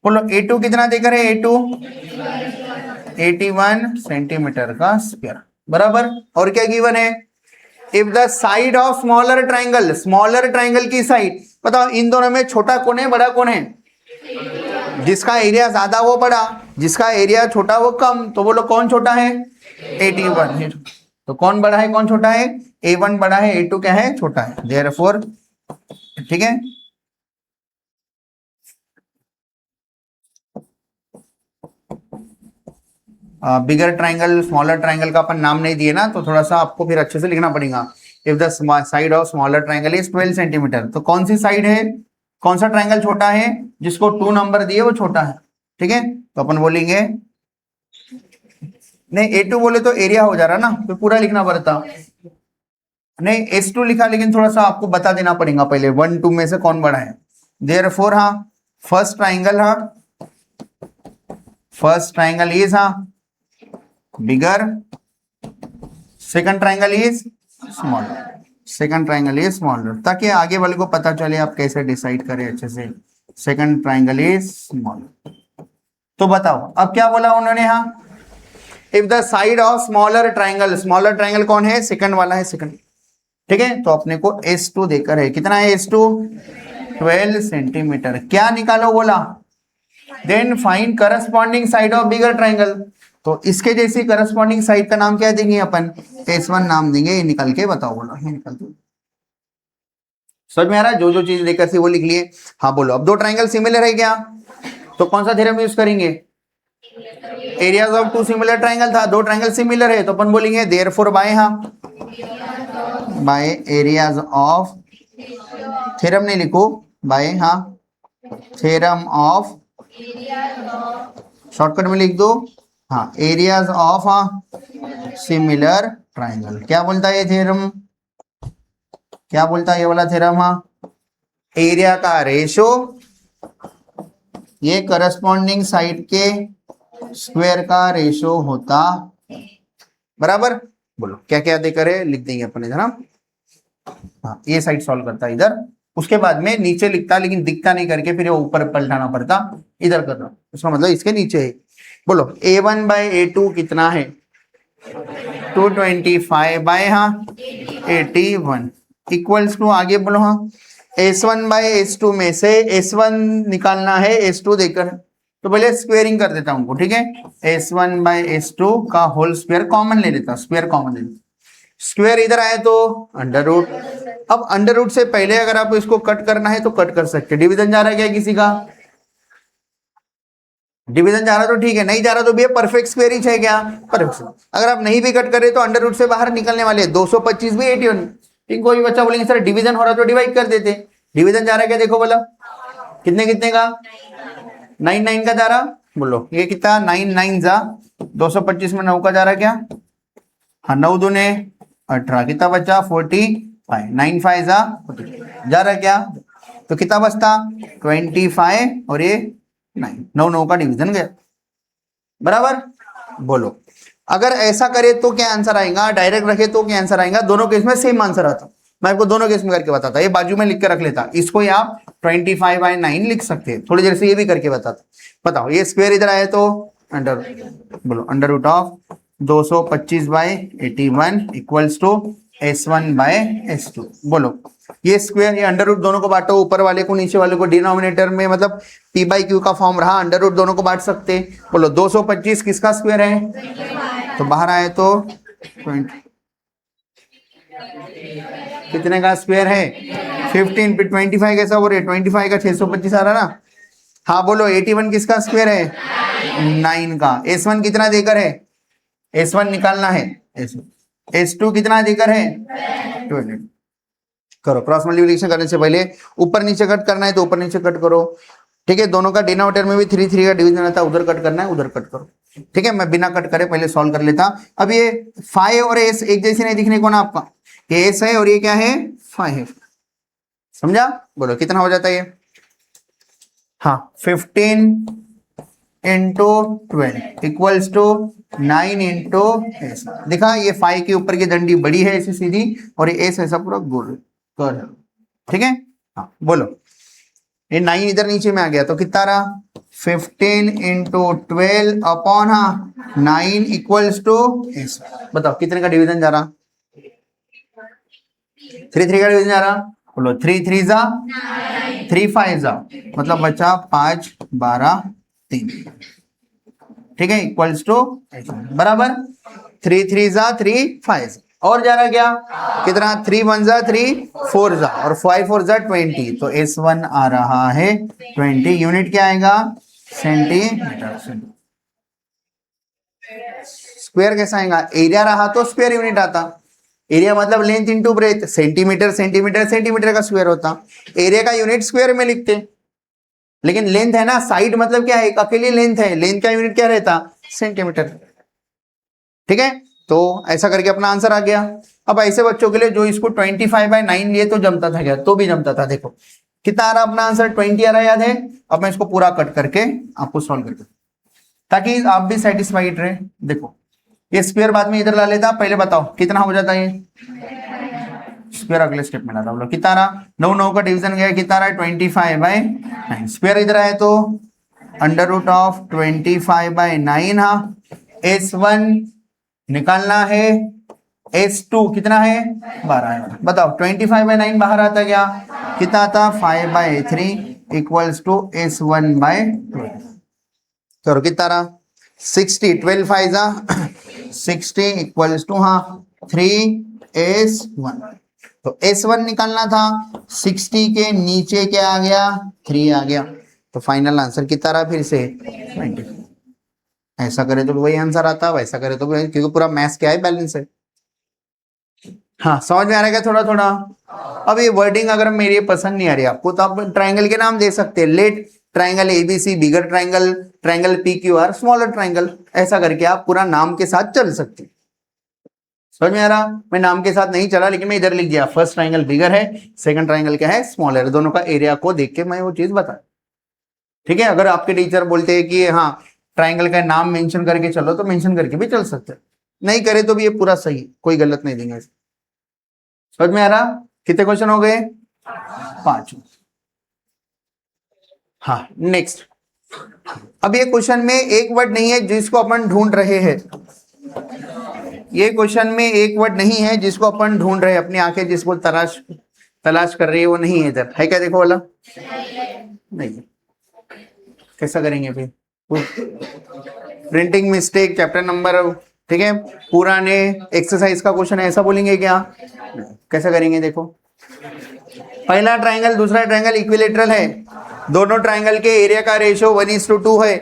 बोलो A2 कितना देकर है? A2 81 सेंटीमीटर का स्क्वायर, बराबर। और क्या गिवन है? If the side of smaller triangle, smaller triangle की साइड, बताओ इन दोनों में छोटा कौन है बड़ा कौन है? जिसका एरिया ज्यादा वो बड़ा, जिसका एरिया छोटा वो कम। तो बोलो कौन छोटा है? 81। तो कौन बड़ा है कौन छोटा है? A1 बड़ा है, A2 क्या है? छोटा है। देयरफॉर, ठीक है। बिगर ट्राइंगल स्मॉलर ट्राइंगल का अपन नाम नहीं दिए ना, तो थोड़ा सा आपको फिर अच्छे से लिखना पड़ेगा। If the side of smaller triangle is 12 centimetre, तो कौन सी साइड है? कौन सा ट्राइंगल छोटा है? जिसको 2 नंबर दिए वो छोटा है, ठीक है। तो अपन बोलेंगे, नहीं A2 बोले तो एरिया हो जा रहा ना, तो पूरा लिखना पड़ता। नहीं S2 लिखा, लेकिन थोड़ा सा आपको बता देना पड़ेगा पहले 1 2 में से कौन बड़ा है। देयरफॉर हाँ फर्स्ट ट्राइंगल, हाँ first triangle is bigger, second triangle is smaller, second triangle is smaller, ताकि आगे वाले को पता चले आप कैसे डिसाइड करें अच्छे से। Second triangle is smaller. तो बताओ अब क्या बोला उन्होंने? हाँ if the side of smaller triangle, smaller triangle कौन है? सेकंड वाला है, सेकंड, ठीक है। तो अपने को S2 देकर है, कितना है S2? 12 सेंटीमीटर। क्या निकालो बोला? Then find corresponding side of bigger triangle. तो इसके जैसी करस्पॉन्डिंग साइड का नाम क्या देंगे अपन? S1 नाम देंगे। ये निकल के बताओ बोलो, ये निकल के। समझ में आ रहा है? जो जो चीज देकर से वो लिख लिए। हाँ बोलो अब दो ट्राइंगल सिमिलर है क्या? तो कौन सा थ्योरम यूज करेंगे? Areas of two similar triangle था, दो ट्राइंगल सिमिलर है तो अपन बोलेंगे देयरफॉर बाय, हाँ बाय एरियाज ऑफ, थ्योरम नहीं लिखो, बाय हाँ थ्योरम ऑफ, शॉर्टकट में लिख दो हाँ एरियाज ऑफ सिमिलर ट्राइंगल। क्या बोलता है ये थ्योरम? क्या बोलता है ये वाला थ्योरम? हाँ एरिया का रेशो ये करस्पॉन्डिंग साइड के स्क्वायर का रेशो होता, बराबर। बोलो क्या क्या देकर है? लिख देंगे अपन इधर। हाँ ये साइड सॉल्व करता है इधर, उसके बाद में नीचे लिखता लेकिन दिखता नहीं करके फिर ऊपर पलटाना पड़ता, इधर कर रहा, उसका मतलब इसके नीचे है। बोलो A1 बाय A2 कितना है? 225 बाय हाँ 81 इक्वल्स टू, आगे बोलो हाँ S1 बाय S2 में से S1 निकालना है S2 देकर, तो पहले स्क्वेयरिंग कर देता हूं, ठीक है। S1 बाय S2 का होल स्क्वायर कॉमन ले लेता, स्क्वायर कॉमन ले लेता, स्क्वायर इधर आए तो अंडर रूट। अब अंडर रूट से पहले अगर आपको इसको कट करना है तो कट कर सकते। डिवीजन जा रहा है क्या किसी का? डिवीजन जा रहा तो ठीक है, नहीं जा रहा तो भी परफेक्ट स्क्वायर ही है क्या? परफेक्ट। अगर आप नहीं भी कट करे तो अंडर रूट से बाहर निकलने वाले 225 भी 81। कोई भी बच्चा बोलेंगे सर डिवीजन हो रहा तो डिवाइड कर देते, डिवीजन जा रहा है क्या, देखो बोला कितने कितने का, 9 9 का जा रहा, बोलो ये कितना, 9 9 जा 225 में 9 का जा रहा क्या, हाँ 9 दूने 18, कितना बचा 45, 9 5 जा रहा क्या, तो कितना बचता 25 और ये 9, 9 9 का डिवीजन गया बराबर। बोलो अगर ऐसा करे तो क्या आंसर आएगा, डायरेक्ट रखे तो क्या आंसर आएगा, दोनों केस में सेम आंसर आता। मैं आपको दोनों केस में करके बताता, ये बाजू में लिख के रख लेता, इसको आप 25/9 लिख सकते हैं, थोड़ी देर से ये भी करके बताता। बताओ ये स्क्वायर इधर आए तो अंडर, बोलो under root of 225/81 equals to S1/S2। बोलो ये स्क्वायर, ये अंडर रूट दोनों को बांटो, ऊपर वाले को नीचे वाले को, डिनोमिनेटर में मतलब P/Q का फॉर्म रहा, अंडर रूट दोनों को बांट सकते। बोलो 225 किसका स्क्वायर है, तो बाहर आए तो 20, कितने का स्क्वायर है 15, फिर 25 कैसा हो रहा है, 25 का 625 आ रहा ना। हाँ बोलो 81 किसका स्क्वायर है, 9 का। S1 कितना देकर है, S1 निकालना है, S2 कितना देकर है 12। करो क्रॉस मल्टीप्लिकेशन करने से पहले ऊपर नीचे कट करना है तो ऊपर नीचे कट करो, ठीक है। दोनों का डिनोमिनेटर में भी 3 3 का डिवीजन आता है, उधर कट करना है उधर कट करो, ठीक है। मैं बिना कट करे पहले सॉल्व कर लेता। अब ये 5 और S एक जैसे नहीं दिखने को ना आपका, ये S है और ये क्या है 5 है, समझा। बोलो कितना हो जाता है ये, हाँ 15 into 12 equals to 9 into S। देखा ये 5 के ऊपर की डंडी बड़ी है ऐसी सीधी, और ये S ऐसा पूरा गोल, ठीक है। हाँ बोलो ये 9 इधर नीचे में आ गया तो कितना रहा 15 into 12 upon 9 equals to S। बताओ कितने का डिवीजन जा रहा, 3 3 का डिवीजन जा रहा। बोलो 3 3 जा 3 5 जा, मतलब बचा 5 12 3, ठीक है, इक्वल्स टू बराबर 3 3 जा 3 5 और जा रहा क्या, कितना 3 1 जा 3 4 जा और 5 4 जा 20, तो S1 आ रहा है 20। यूनिट क्या आएगा सेंटीमीटर। स्क्वायर कैसा आएगा, एरिया रहा तो स्क्वायर यूनिट आता, एरिया मतलब length into breadth, centimetre centimetre centimetre का स्क्वायर होता, एरिया का यूनिट स्क्वायर में लिखते। लेकिन लेंथ है ना, साइड मतलब क्या है, एक अकेली लेंथ है, लेंथ का यूनिट क्या रहता सेंटीमीटर, ठीक है। तो ऐसा करके अपना आंसर आ गया। अब ऐसे बच्चों के लिए जो इसको 25/9 लिए तो जमता था क्या, तो भी जमता था। देखो कितना आ रहा अपना आंसर 20 आ रहा, याद है। अब मैं इसको पूरा कट करके आपको सॉल्व करके, ताकि आप भी सेटिस्फाइड रहे। देखो ये स्क्वायर बाद में इधर ला लेता, पहले बताओ कितना हो जाता है ये स्क्वायर, अगले स्टेप में लाता। बोलो कितना रहा, 9 9 का डिवीजन गया, कितना रहा 25/9। स्क्वायर इधर आए तो अंडर रूट ऑफ 25/9। हाँ S1 निकालना है, S2 कितना है 12 है। बताओ 25/9 बाहर आता क्या, कितना आता 5/3 इक्वल्स टू S1/12। करो कितना रहा 60, 12 5 जा 60 इक्वल्स टू 3S1। तो S1 निकालना था, 60 के नीचे क्या आ गया 3 आ गया, तो फाइनल आंसर कितना रहा फिर से 20। ऐसा करे तो वही आंसर आता, वैसा करे तो क्योंकि पूरा मैथ्स क्या है बैलेंस है। हाँ समझ में आ रहा है क्या थोड़ा थोड़ा। अब ये वर्डिंग अगर मेरी पसंद नहीं आ रही आपको तो आप ट्राइंगल के नाम दे सकते हैं, let triangle ABC, bigger triangle, triangle PQR, smaller triangle, ऐसा करके आप पूरा नाम के साथ चल सकते हैं। समझ में आ रहा, मैं नाम के साथ नहीं चला, लेकिन मैं इधर लिख दिया फर्स्ट ट्राइंगल बिगर है, सेकंड ट्राइंगल क्या है स्मॉलर, दोनों का एरिया को देख के मैं वो चीज बता, ठीक है। अगर आपके टीचर बोलते हैं कि हाँ ट्राइंगल का नाम मेंशन करके चलो तो मेंशन करके भी चल सकते हैं, नहीं करे तो भी ये पूरा सही, कोई गलत नहीं देंगे। समझ में आ रहा, कितने क्वेश्चन हो गए 5। हाँ नेक्स्ट। अब ये क्वेश्चन में एक वर्ड नहीं है जिसको अपन ढूंढ रहे हैं, ये क्वेश्चन में एक वर्ड नहीं है जिसको अपन ढूंढ रहे हैं, अपनी आंखें जिसको तलाश कर रही है वो नहीं है इधर, है क्या देखो वाला नहीं। कैसा करेंगे फिर, प्रिंटिंग मिस्टेक चैप्टर नंबर, ठीक है, पुराने एक्सरसाइज का क्वेश्चन है ऐसा बोलेंगे क्या, कैसा करेंगे। देखो पहला ट्राइंगल दूसरा ट्राइंगल इक्विलेटरल है, दोनों ट्राइंगल के एरिया का रेशियो 1:2 है,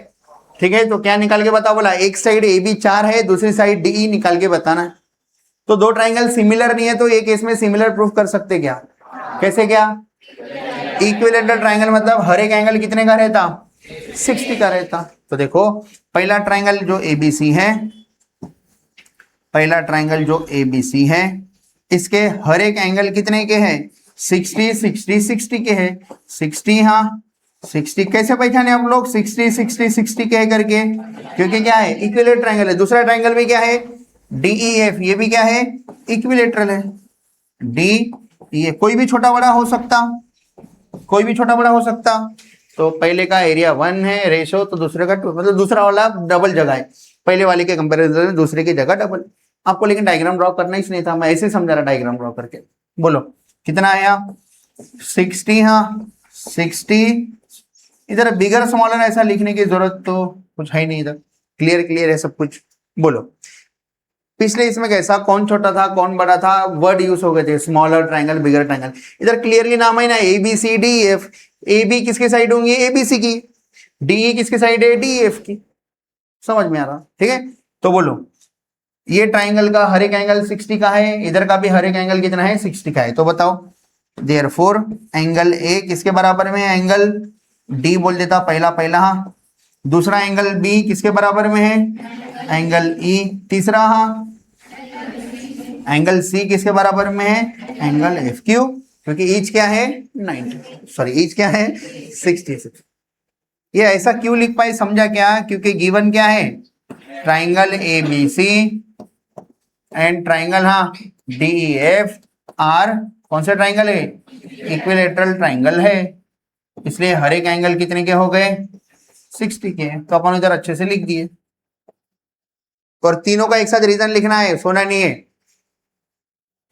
ठीक है। तो क्या निकाल के बताओ, बोला एक साइड AB 4 है, दूसरी साइड DE निकाल के बताना है। तो दो ट्राइंगल सिमिलर नहीं है तो एक केस में सिमिलर प्रूफ कर सकते क्या, कैसे क्या, इक्विलेटरल ट्राइंगल मतलब हर एक एंगल कितने का रहता, 60 का रहता। तो देखो पहला ट्राइंगल जो एबीसी है, पहला ट्राइंगल जो एबीसी है, इसके हर एक एंगल कितने के हैं, 60 60 60 के हैं। 60 हाँ 60 कैसे पहचाने आप लोग 60 60 60 के करके, क्योंकि क्या है इक्विलेटरल ट्राइंगल है। दूसरा ट्राइंगल भी क्या है डीईएफ, ये भी क्या है इक्विलेटरल है। डी ये कोई भी छोटा बड़ा हो सकता, कोई भी छोटा बड़ा हो सकता। तो पहले का एरिया 1 है रेशो, तो दूसरे का 2, मतलब दूसरा वाला डबल जगह है पहले वाले के कंपैरिजन में, दूसरे की जगह डबल। आपको लेकिन डायग्राम ड्रॉ करना ही नहीं था, मैं ऐसे समझा रहा डायग्राम ड्रॉ करके। बोलो कितना आया 60, हाँ 60। इधर बिगर स्मॉलर ऐसा लिखने की जरूरत तो कुछ है नहीं, इधर क्लियर क्लियर है सब कुछ। बोलो पिछले इसमें कैसा कौन छोटा था कौन बड़ा था, वर्ड यूज हो गए थे स्मॉलर ट्राइंगल बिगर ट्राइंगल। इधर क्लियरली नाम है ना A B C D F, A B किसके साइड होंगी एबीसी की, डी किसके साइड है डी एफ की। समझ में आ रहा, ठीक है। तो बोलो ये ट्राइंगल का हर एक एंगल 60 का है, इधर का भी हर एक एंगल कितना है 60 का है। तो बताओ देयरफॉर एंगल ए किसके बराबर में है, एंगल डी बोल देता पहला पहला, हाँ। दूसरा एंगल बी किसके बराबर में है, एंगल ई। तीसरा हाँ एंगल सी किसके बराबर में है, एंगल एफ। क्यों, क्योंकि ईच क्या है 90, सॉरी ईच क्या है 66। ये ऐसा क्यों लिख पाए समझा क्या, क्योंकि गिवन क्या है triangle A B C and triangle हाँ डी ई एफ आर कौन सा ट्राइंगल है, इक्विलेटरल ट्राइंगल है, इसलिए हर एक एंगल कितने के हो गए 60 के। तो अपन इधर अच्छे से लिख दिए। और तीनों का एक साथ रीजन लिखना है, सोना नहीं है,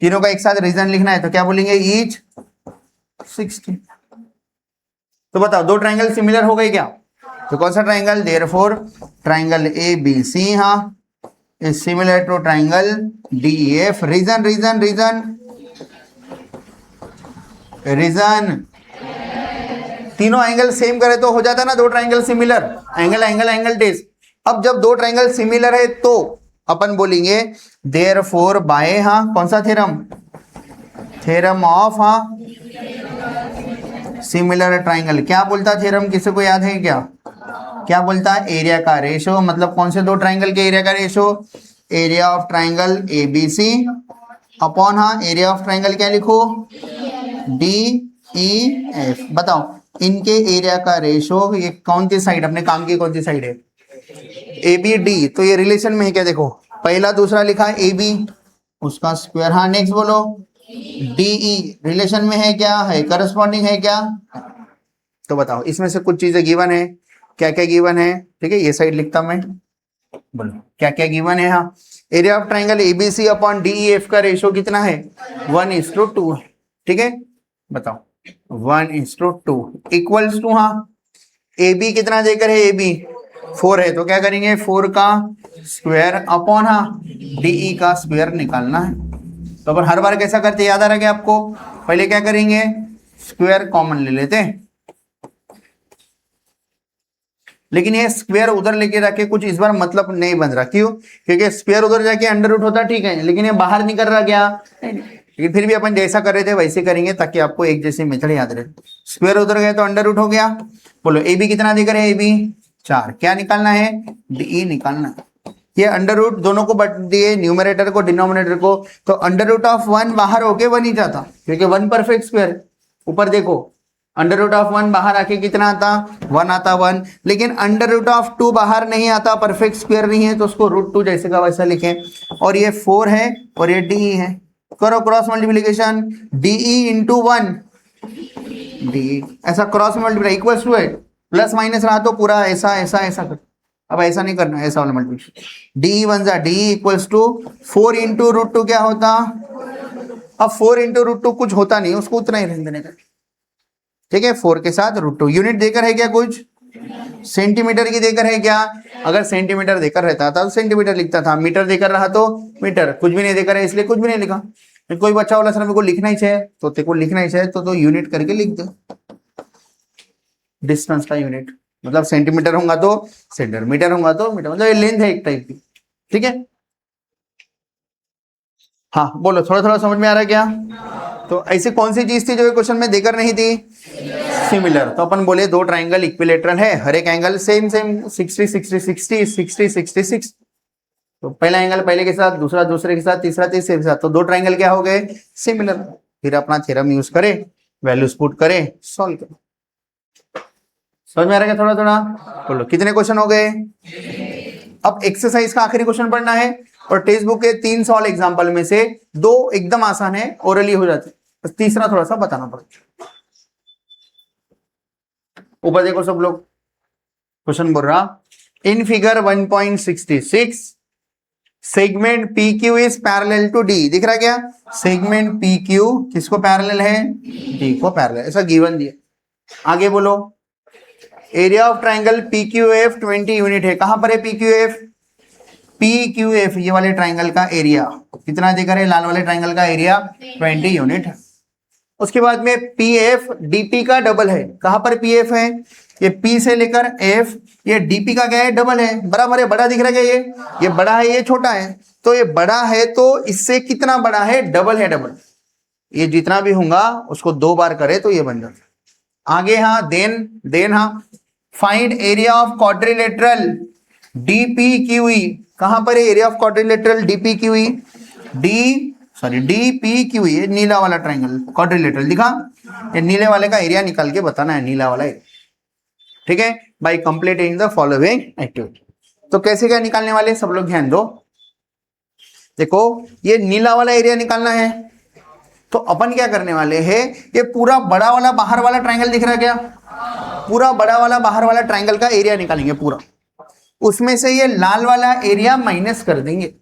तीनों का एक साथ रीजन लिखना है। तो क्या बोलेंगे ईच 60। तो बताओ दो ट्राइंगल सिमिलर हो गए क्या, तो कौन सा triangle, therefore triangle A B C हाँ is similar to triangle D F. Reason reason reason reason, तीनों एंगल सेम करे तो हो जाता ना दो triangle similar, angle angle angle test. अब जब दो ट्राइंगल सिमिलर है तो अपन बोलेंगे देयरफॉर बाय हाँ कौन सा थ्योरम, थ्योरम ऑफ हाँ सिमिलर ट्राइंगल। क्या बोलता थ्योरम, किसी को याद है क्या, क्या बोलता है एरिया का रेशो, मतलब कौन से दो ट्राइंगल के एरिया का ratio, area of triangle A B C upon हाँ एरिया ऑफ ट्राइंगल क्या लिखो डी ई एफ। बताओ इनके एरिया का रेशो, ये कौन सी साइड अपने काम की कौन सी साइड है ए बी डी, तो ये रिलेशन में है क्या, देखो पहला दूसरा लिखा है ए बी उसका स्क्वायर। हाँ नेक्स्ट बोलो डीई रिलेशन में है क्या, है करस्पॉन्डिंग है क्या। तो बताओ इसमें से कुछ चीजें गिवन है, क्या क्या गिवन है, ठीक है ये साइड लिखता मैं, बोलो क्या क्या गिवन है। हाँ area of triangle ABC upon DEF का रेशो कितना है 1:2 है, ठीक है। बताओ 1:2 इक्वल्स टू हाँ ए बी कितना देकर है, ए बी 4 है, तो क्या करेंगे 4 का स्क्वायर अपॉन हाँ डीई का स्क्वायर निकालना है। तो अपन हर बार कैसा करते याद आ रहा है आपको, पहले क्या करेंगे स्क्वायर कॉमन ले लेते हैं, लेकिन ये स्क्वायर उधर लेके जाके कुछ इस बार मतलब नहीं बन रहा। क्यों, क्योंकि स्क्वायर उधर जाके अंडर रूट होता ठीक है, लेकिन ये बाहर नहीं कर रहा क्या, लेकिन फिर भी अपन जैसा कर रहे थे वैसे करेंगे ताकि आपको एक जैसी मेथड याद रहे। स्क्वायर उधर गए तो अंडर रूट हो गया। बोलो ए बी कितना देकर है, ए बी 4, क्या निकालना है डी निकालना है। ये अंडर रूट दोनों को बट दिए, न्यूमरेटर को डिनोमिनेटर को, तो अंडर रूट ऑफ 1 बाहर होके 1 ही जाता, क्योंकि 1 परफेक्ट स्क्वायर। ऊपर देखो अंडर रूट ऑफ 1 बाहर आके कितना आता 1 आता 1, लेकिन अंडर रूट ऑफ 2 बाहर नहीं आता, परफेक्ट स्क्वायर नहीं है, तो उसको √2 जैसे का वैसा लिखें। और ये 4 है और ये डी है, करो cross multiplication DE into 1 D, ऐसा क्रॉस मल्टीप्लाई इक्वल्स टू है, प्लस माइनस रहा तो पूरा ऐसा ऐसा ऐसा कर, अब ऐसा नहीं करना, ऐसा वाला मल्टीप्लिकेशन डी 1 जा डी इक्वल्स टू 4 इंटू √2 क्या होता, अब 4 इंटू √2 कुछ होता नहीं, उसको उतना ही रहने देने का, ठीक है। 4 के साथ √2 यूनिट देकर है क्या, कुछ सेंटीमीटर की देकर है क्या, अगर सेंटीमीटर देकर रहता था तो सेंटीमीटर लिखता था, मीटर देकर रहा तो मीटर, कुछ भी नहीं देकर है इसलिए कुछ भी नहीं लिखा। कोई बच्चा वाला सर मेरे को लिखना ही चाहिए, तो तेरे को लिखना ही चाहिए तो यूनिट करके लिख दे, डिस्टेंस का यूनिट, मतलब सेंटीमीटर होगा तो सेंटीमीटर, मीटर होगा तो मीटर, मतलब ये लेंथ है एक टाइप की, ठीक है। हाँ बोलो थोड़ा थोड़ा समझ में आ रहा है क्या। तो ऐसी कौन सी चीज थी जो क्वेश्चन में देकर नहीं थी, सिमिलर। तो अपन बोले दो ट्राइंगल इक्विलेटरल है, हर एक एंगल सेम सेम 60 60 60 60 66। तो पहला एंगल पहले के साथ, दूसरा दूसरे के साथ, तीसरा तीसरे के साथ, तो दो ट्राइंगल क्या हो गए? सिमिलर। फिर अपना थ्योरम यूज करें, वैल्यूज पुट करें, सॉल्व करें। समझ में आ रहा है थोड़ा थोड़ा? बोलो कितने क्वेश्चन हो गए? अब एक्सरसाइज का आखिरी क्वेश्चन पढ़ना है, और टेक्स्ट बुक के 3 सॉल्व एग्जाम्पल में से 2 एकदम आसान है, ओरली हो जाते, बस तीसरा थोड़ा सा बताना पड़ेगा। ऊपर देखो सब लोग, क्वेश्चन बोल रहा in figure 1.66 segment PQ is parallel to D। दिख रहा है क्या? सेगमेंट PQ किसको पैरेलल है? D को पैरेलल, ऐसा गिवन दिया। आगे बोलो, area of triangle PQF 20 unit है। कहां पर है PQF? PQF ये वाले ट्राइंगल का एरिया कितना देकर है? लाल वाले ट्राइंगल का एरिया 20 यूनिट है। उसके बाद में PF DP का डबल है। कहां पर PF है? ये P से लेकर F, ये DP का क्या है? डबल है, बराबर है। बड़ा दिख रहा है क्या? ये बड़ा है, ये छोटा है। तो ये बड़ा है तो इससे कितना बड़ा है? डबल है, डबल। ये जितना भी होगा उसको 2 बार करे तो ये बन जाता। आगे हाँ, देन हाँ, find area of quadrilateral DPQE। कहां पर है area of quadrilateral DPQE? DPQE ये नीला वाला ट्राइंगल क्वाड्रिलेटरल दिखा, ये नीले वाले का एरिया निकाल के बताना है, नीला वाला एरिया। ठीक है, bye completing the following activity. तो कैसे क्या निकालने वाले, सब लोग ध्यान दो। देखो ये नीला वाला एरिया निकालना है, तो अपन क्या करने वाले हैं, ये पूरा बड़ा वाला बाहर वाला ट्राइंगल दिख रहा है क्या? पूरा बड़ा वाला बाहर वाला ट्राइंगल का एरिया निकालेंगे पूरा, उसमें से ये लाल वाला एरिया माइनस कर देंगे।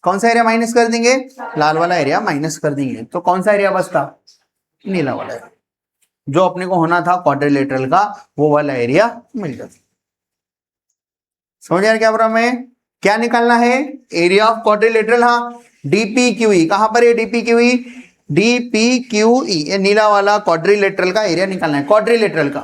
कौन सा एरिया माइनस कर देंगे? लाल वाला एरिया माइनस कर देंगे। तो कौन सा एरिया बचता? नीला वाला एरिया, जो अपने को होना था क्वाड्रिलेटरल का, वो वाला एरिया मिल जाता। समझ आ रहा क्या प्रॉब्लम है? क्या निकालना है? Area of quadrilateral. हाँ, DPQE कहां पर है? DPQE ये नीला वाला क्वाड्रिलेटरल का एरिया निकालना है, क्वाड्रिलेटरल का।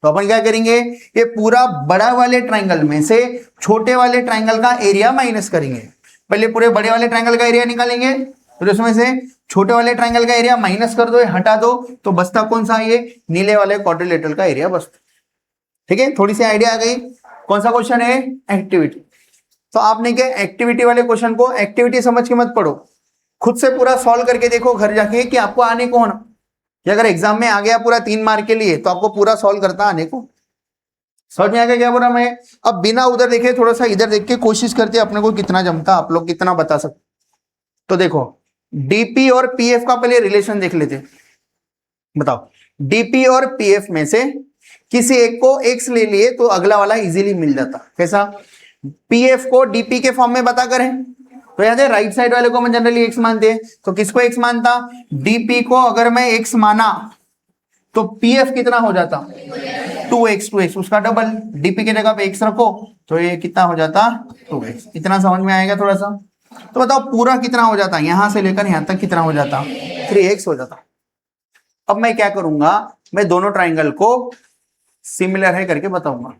तो अपन क्या करेंगे, ये पूरा बड़ा वाले ट्राइंगल में से छोटे वाले ट्राइंगल का एरिया माइनस करेंगे। पहले पूरे बड़े वाले ट्राइंगल का एरिया निकालेंगे, फिर उसमें से छोटे वाले ट्राइंगल का एरिया माइनस कर दो, हटा दो, तो बचता कौन सा? ये नीले वाले क्वाड्रिलेटरल का एरिया बचता। ठीक है, थोड़ी सी आइडिया आ गई। कौन सा क्वेश्चन है? एक्टिविटी। तो आपने क्या एक्टिविटी वाले क्वेश्चन को एक्टिविटी समझ के मत पढ़ो, खुद से पूरा सॉल्व करके देखो घर जाके कि आपको आने को होना, कि अगर एग्जाम में आ गया पूरा 3 मार्क के लिए तो आपको पूरा सॉल्व करता आने को। समझ में आ गया क्या बोला मैं? अब बिना उधर देखे थोड़ा सा इधर देख के कोशिश करते अपने को कितना जमता, आप लोग कितना बता सकते। तो देखो DP और PF का पहले रिलेशन देख लेते। बताओ, DP और PF में से किसी एक को x ले लिए तो अगला वाला इजीली मिल जाता। कैसा? PF को DP के फॉर्म में बता करें तो याद है राइट साइड वाले को हम जनरली x मानते हैं, तो किसको x मानता? DP को अगर मैं x माना तो PF कितना हो जाता? 2x, उसका डबल। DP की जगह पे x रखो तो ये कितना हो जाता? 2x। इतना समझ में आएगा थोड़ा सा? तो बताओ पूरा कितना हो जाता? यहां से लेकर यहां तक कितना हो जाता? 3x हो जाता। अब मैं क्या करूंगा, मैं दोनों ट्राइंगल को सिमिलर है करके बताऊंगा।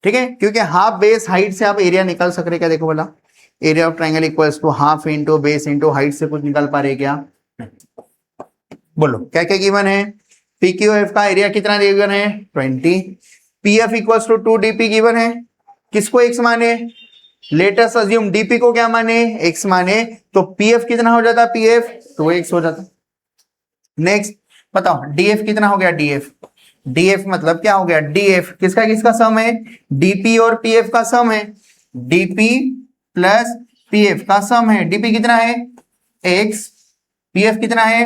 ठीक है, क्योंकि हाफ बेस हाइट से आप एरिया निकाल सक रहे क्या? देखो बोला area of triangle equals to half into base into height से कुछ निकाल पा रहे क्या? बोलो क्या क्या गिवन है? PQF का एरिया कितना गिवन है? 20। PF equals to 2DP given है। किसको x माने? लेटेस्ट अज्यूम DP को क्या माने? x माने, तो PF कितना हो जाता? PF 2x हो जाता। नेक्स्ट बताओ DF कितना हो गया? DF मतलब क्या हो गया? DF किसका किसका सम है? DP और PF का सम है। DP प्लस PF का सम है। DP कितना है? x, PF कितना है?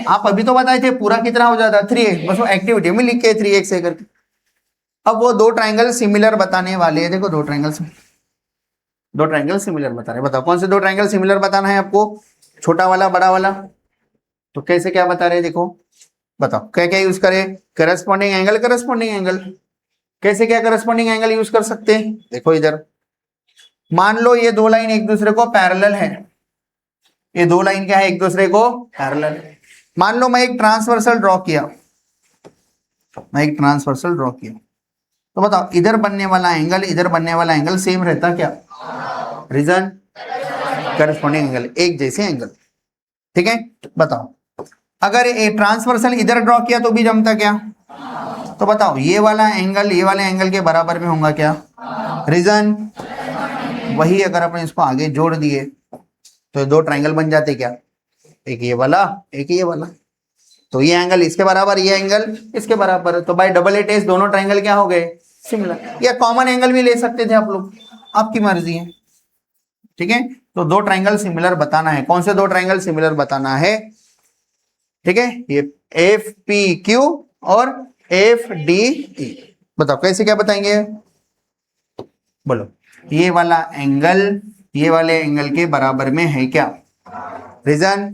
आप अभी तो बताए थे पूरा कितना हो जाता? 3x। बस वो एक्टिविटी में लिख के 3x है करके। अब वो दो ट्राइंगल सिमिलर बताने वाले हैं। देखो दो ट्राइंगल सिमिलर बता रहे। बताओ कौन से दो ट्राइंगल सिमिलर बताना है आपको? छोटा वाला, बड़ा वाला। तो कैसे क्या बता रहे हैं देखो, बताओ क्या क्या यूज करें? Corresponding angle. कैसे क्या करस्पॉन्डिंग एंगल यूज कर सकते हैं? देखो इधर मान लो ये दो लाइन एक दूसरे को पैरेलल है। ये दो लाइन क्या है? एक दूसरे को पैरेलल। मान लो मैं एक ट्रांसवर्सल ड्रॉ किया, तो बताओ इधर बनने वाला एंगल इधर बनने वाला एंगल सेम रहता क्या? रीजन करस्पॉन्डिंग एंगल, एक जैसे एंगल। ठीक है, बताओ अगर ये ट्रांसवर्सल इधर ड्रॉ किया तो भी जमता क्या? तो बताओ ये वाला एंगल ये वाले एंगल के बराबर में होगा क्या? रीजन वही, अगर अपन इसको आगे जोड़ दिए तो दो ट्रायंगल बन जाते क्या? एक ये वाला एक ये वाला, तो ये एंगल इसके बराबर ये एंगल इसके बराबर, तो बाय डबल एट एस दोनों ट्रायंगल क्या हो गए? सिमिलर। या कॉमन एंगल भी ले सकते थे आप लोग, आपकी मर्जी है। ठीक है, तो दो ट्रायंगल सिमिलर बताना है। कौन से दो ट्रायंगल सिमिलर बताना है? ठीक है, ये एफ पी क्यू और एफ डी ई। बताओ कैसे, क्या बताएंगे? बोलो, ये वाला एंगल ये वाले एंगल के बराबर में है क्या? रीजन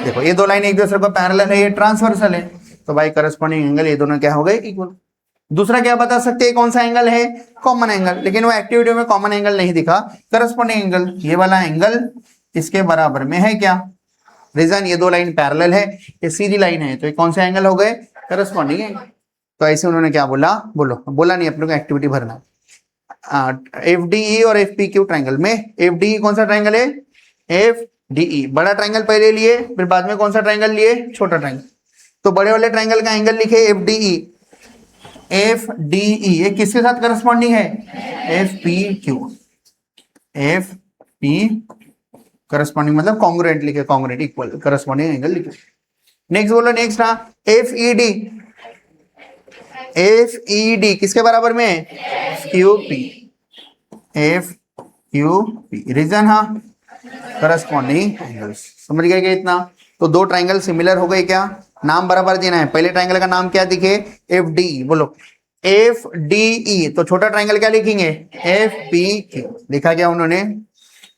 देखो, ये दो लाइन एक दूसरे को पैरेलल है, ये ट्रांसवर्सल है, तो भाई करस्पॉन्डिंग एंगल ये दोनों क्या हो गए? इक्वल। दूसरा क्या बता सकते हैं कौन सा एंगल है? कॉमन एंगल, लेकिन वो एक्टिविटी में कॉमन एंगल नहीं दिखा। करस्पॉन्डिंग एंगल ये वाला एंगल इसके बराबर में है क्या? रीजन ये दो लाइन पैरेलल है, ये सीधी लाइन है, तो ये कौन से एंगल हो गए? Corresponding angle. तो ऐसे उन्होंने क्या बोला? बोलो, बोला नहीं, अपने को एक्टिविटी भरना। एफ डी ई और एफ पी क्यू ट्राइंगल में एफ डी ई कौन सा ट्राइंगल है? एफ डी ई बड़ा ट्राइंगल पहले लिए, फिर बाद में कौन सा ट्राइंगल लिए? छोटा ट्राइंगल। तो बड़े वाले ट्राइंगल का एंगल लिखे F D E. F D ई ये किसके साथ करस्पॉन्डिंग है? F P Q. F P corresponding मतलब कॉन्ग्रुएंट लिखे, कॉन्ग्रुएंट इक्वल करस्पॉन्डिंग एंगल लिखे। नेक्स्ट बोलो, नेक्स्ट ना F E D. F E D किसके बराबर में है? Q P. F Q P region हाँ करस्पॉन्डिंग एंगल्स। समझ गए क्या इतना? तो दो ट्राइंगल सिमिलर हो गए क्या? नाम बराबर देना है। पहले ट्राइंगल का नाम क्या दिखे? एफ डी ई। बोलो एफ डी ई, तो छोटा ट्राइंगल क्या लिखेंगे? F P Q. लिखा क्या उन्होंने?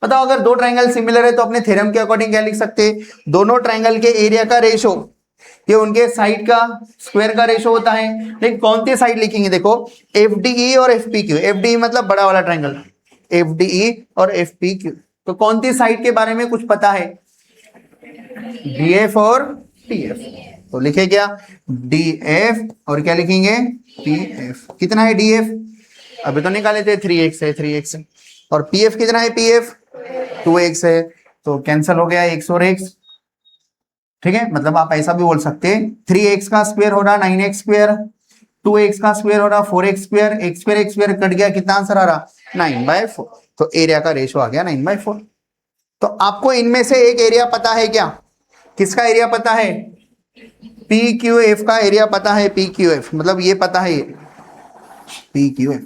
बताओ, अगर दो ट्राइंगल सिमिलर है तो अपने थ्योरम के अकॉर्डिंग क्या लिख सकते हैं? दोनों ट्राइंगल के एरिया का रेशो, ये उनके साइड का स्क्वायर का रेशो होता है। लेकिन कौन सी साइड लिखेंगे? देखो एफ डी ई और F P Q. F D ई मतलब बड़ा वाला ट्राइंगल, एफ डी ई और एफ पी क्यू, तो कौन सी साइड के बारे में कुछ पता है? डी एफ और टी एफ। तो लिखे क्या? डी एफ और क्या लिखेंगे? P F. कितना है डी एफ? अभी तो निकाले थे 3x है, 3x है। और पी एफ कितना है? पी एफ 2x है, तो कैंसिल हो गया x और x। ठीक है, मतलब आप ऐसा भी बोल सकते हैं 3x का स्क्वायर हो रहा 9x स्क्वायर, 2x का स्क्वायर हो रहा 4x square, x square cut गया, कितना आंसर आ रहा? 9/4। तो एरिया का रेशो आ गया 9/4। तो आपको इनमें से एक एरिया पता है क्या? किसका एरिया पता है? पी क्यू एफ का एरिया पता है। पी क्यू एफ मतलब ये पता है, P Q F.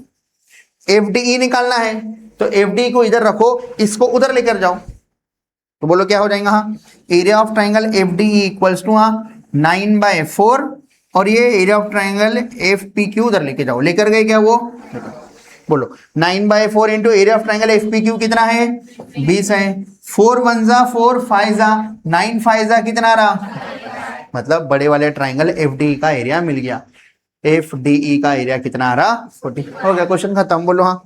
F D ई निकालना है, तो एफ डी को इधर रखो, इसको उधर लेकर जाओ, तो बोलो क्या हो जाएगा? हाँ, area of triangle F D E equals to 9/4, और ये area of triangle F P Q उधर लेके जाओ। लेकर गए क्या वो? बोलो 9/4 into area of triangle F P Q कितना है? 20 है। 4 1 जा 4 5 जा 9 5 जा कितना रहा? मतलब बड़े वाले ट्राइंगल एफ डी ई का एरिया मिल गया। एफ डी ई का एरिया कितना आ रहा? 40। हो गया, क्वेश्चन खत्म। बोलो हाँ,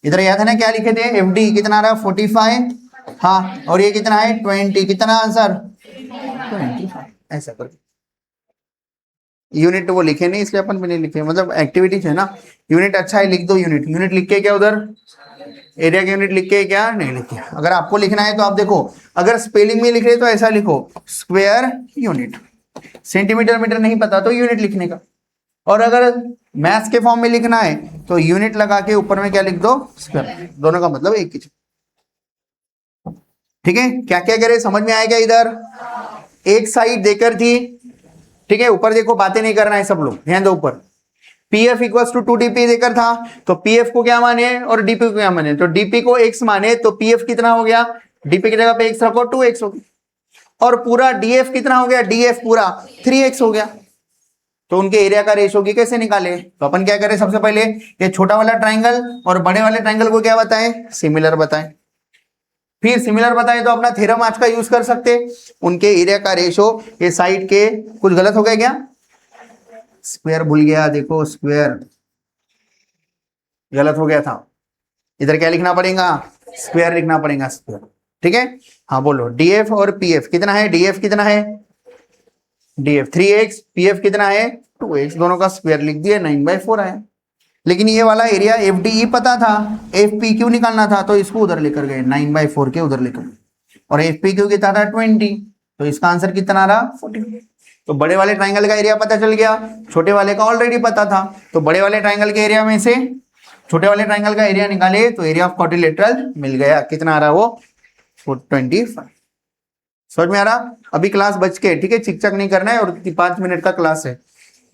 इधर याद है ना क्या लिखे थे? एफ डी कितना आ रहा? 45। हाँ, और ये कितना है? 20। कितना आंसर? 25। ऐसा कर, यूनिट वो लिखे नहीं इसलिए अपन भी नहीं लिखे, मतलब एक्टिविटीज है ना। यूनिट अच्छा है, लिख दो यूनिट। यूनिट लिख के क्या उधर एरिया के यूनिट लिख के क्या नहीं लिखे? अगर आपको लिखना है तो आप देखो, अगर स्पेलिंग में लिख रहे तो ऐसा लिखो स्क्वायर यूनिट। सेंटीमीटर मीटर नहीं पता तो यूनिट लिखने का, और अगर मैथ्स के फॉर्म में लिखना है तो यूनिट लगा के ऊपर में क्या लिख दो? स्क्वायर। दोनों का मतलब एक ही। ठीक है, क्या क्या करे समझ में आया क्या? इधर एक साइड देकर थी, ठीक है, ऊपर देखो, बातें नहीं करना है सब लोग, ध्यान दो। ऊपर P F equals to 2dp देकर था, तो पी एफ को क्या माने और डीपी को क्या माने? तो डीपी को x माने तो पी एफ कितना हो गया? डीपी की जगह पे x रखो 2x हो गया, और पूरा डीएफ कितना हो गया? डीएफ पूरा 3x हो गया। तो उनके एरिया का रेशो की कैसे निकाले? तो अपन क्या करें, सबसे पहले ये छोटा वाला ट्राइंगल और बड़े वाले ट्राइंगल को क्या बताएं? सिमिलर बताएं। फिर सिमिलर बताएं तो अपना थ्योरम आज का यूज कर सकते। उनके एरिया का रेशो ये साइड के, कुछ गलत हो गया क्या? स्क्वायर भूल गया, देखो स्क्वायर गलत हो गया था। इधर क्या लिखना पड़ेगा? स्क्वायर लिखना पड़ेगा, स्क्वायर। ठीक है, हाँ बोलो डीएफ और पीएफ कितना है? डीएफ कितना है? डीएफ 3x, पीएफ कितना है? 2x। दोनों का स्क्वायर लिख दिया, 9/4 आया। लेकिन ये वाला एरिया एफ डी ई पता था, एफ पी क्यू निकालना था, तो इसको उधर लेकर गए 9/4 के उधर लेकर। और एफ पी क्यू कितना था 20, तो इसका आंसर कितना रहा 40। तो बड़े वाले ट्राइंगल का एरिया पता चल गया, छोटे वाले का ऑलरेडी पता था। तो बड़े वाले ट्राइंगल के एरिया में से छोटे वाले ट्राइंगल का एरिया निकाले तो एरिया ऑफ क्वाड्रिलेटरल मिल गया, कितना आ रहा वो 25। समझ में आ रहा? अभी क्लास बच के, ठीक है, चिक चक नहीं करना है, और 5 मिनट का क्लास है।